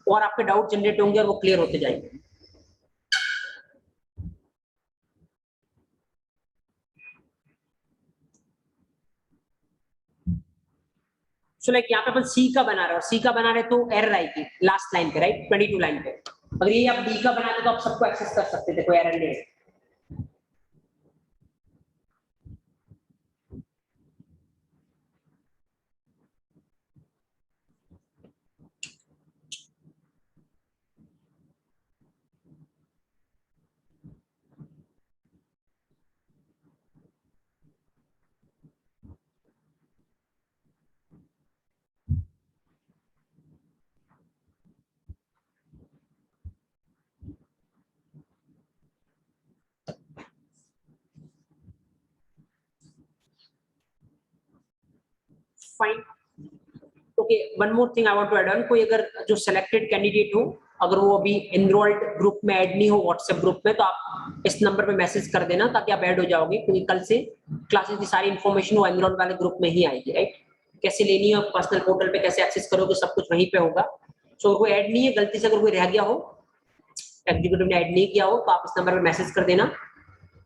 और आपके डाउट जनरेट होंगे और वो क्लियर होते जाएंगे। सो लाइक यहाँ पे अपन सी का बना रहे हैं, और सी का बना रहे तो एरर आएगी लास्ट लाइन पे, राइट, 22 लाइन पे। अगर ये आप डी का बनाते तो आप सबको एक्सेस कर सकते थे, कोई एरर नहीं है। Fine, okay, one more thing I want to add on, कोई अगर जो सिलेक्टेड कैंडिडेट हो, अगर वो अभी एनरोल्ड ग्रुप में ऐड नहीं हो व्हाट्सएप ग्रुप में, तो आप इस नंबर पे मैसेज कर देना ताकि आप ऐड हो जाओगे, क्योंकि कल से क्लासेस की सारी इन्फॉर्मेशन वो एनरोल्ड वाले ग्रुप में ही आएगी, राइट। कैसे लेनी है पर्सनल पोर्टल पे, कैसे एक्सेस करोगे, सब कुछ वहीं पे होगा। सो कोई ऐड नहीं है, गलती से अगर कोई रह गया हो, एग्जीक्यूटिव ने ऐड नहीं किया हो, तो आप इस नंबर पे मैसेज कर देना,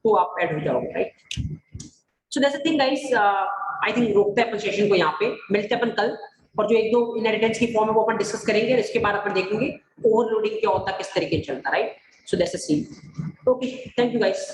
तो आप ऐड हो जाओगे, right. So that's the thing guys, I think रोकते हैं अपन सेशन को यहाँ पे, मिलते हैं अपन कल, और जो एक दो इनहेरिटेंस की फॉर्म है वो अपन डिस्कस करेंगे, और इसके बाद अपन देखेंगे ओवरलोडिंग क्या होता है, किस तरीके से चलता है, right. So that's the scene. Okay, thank you guys.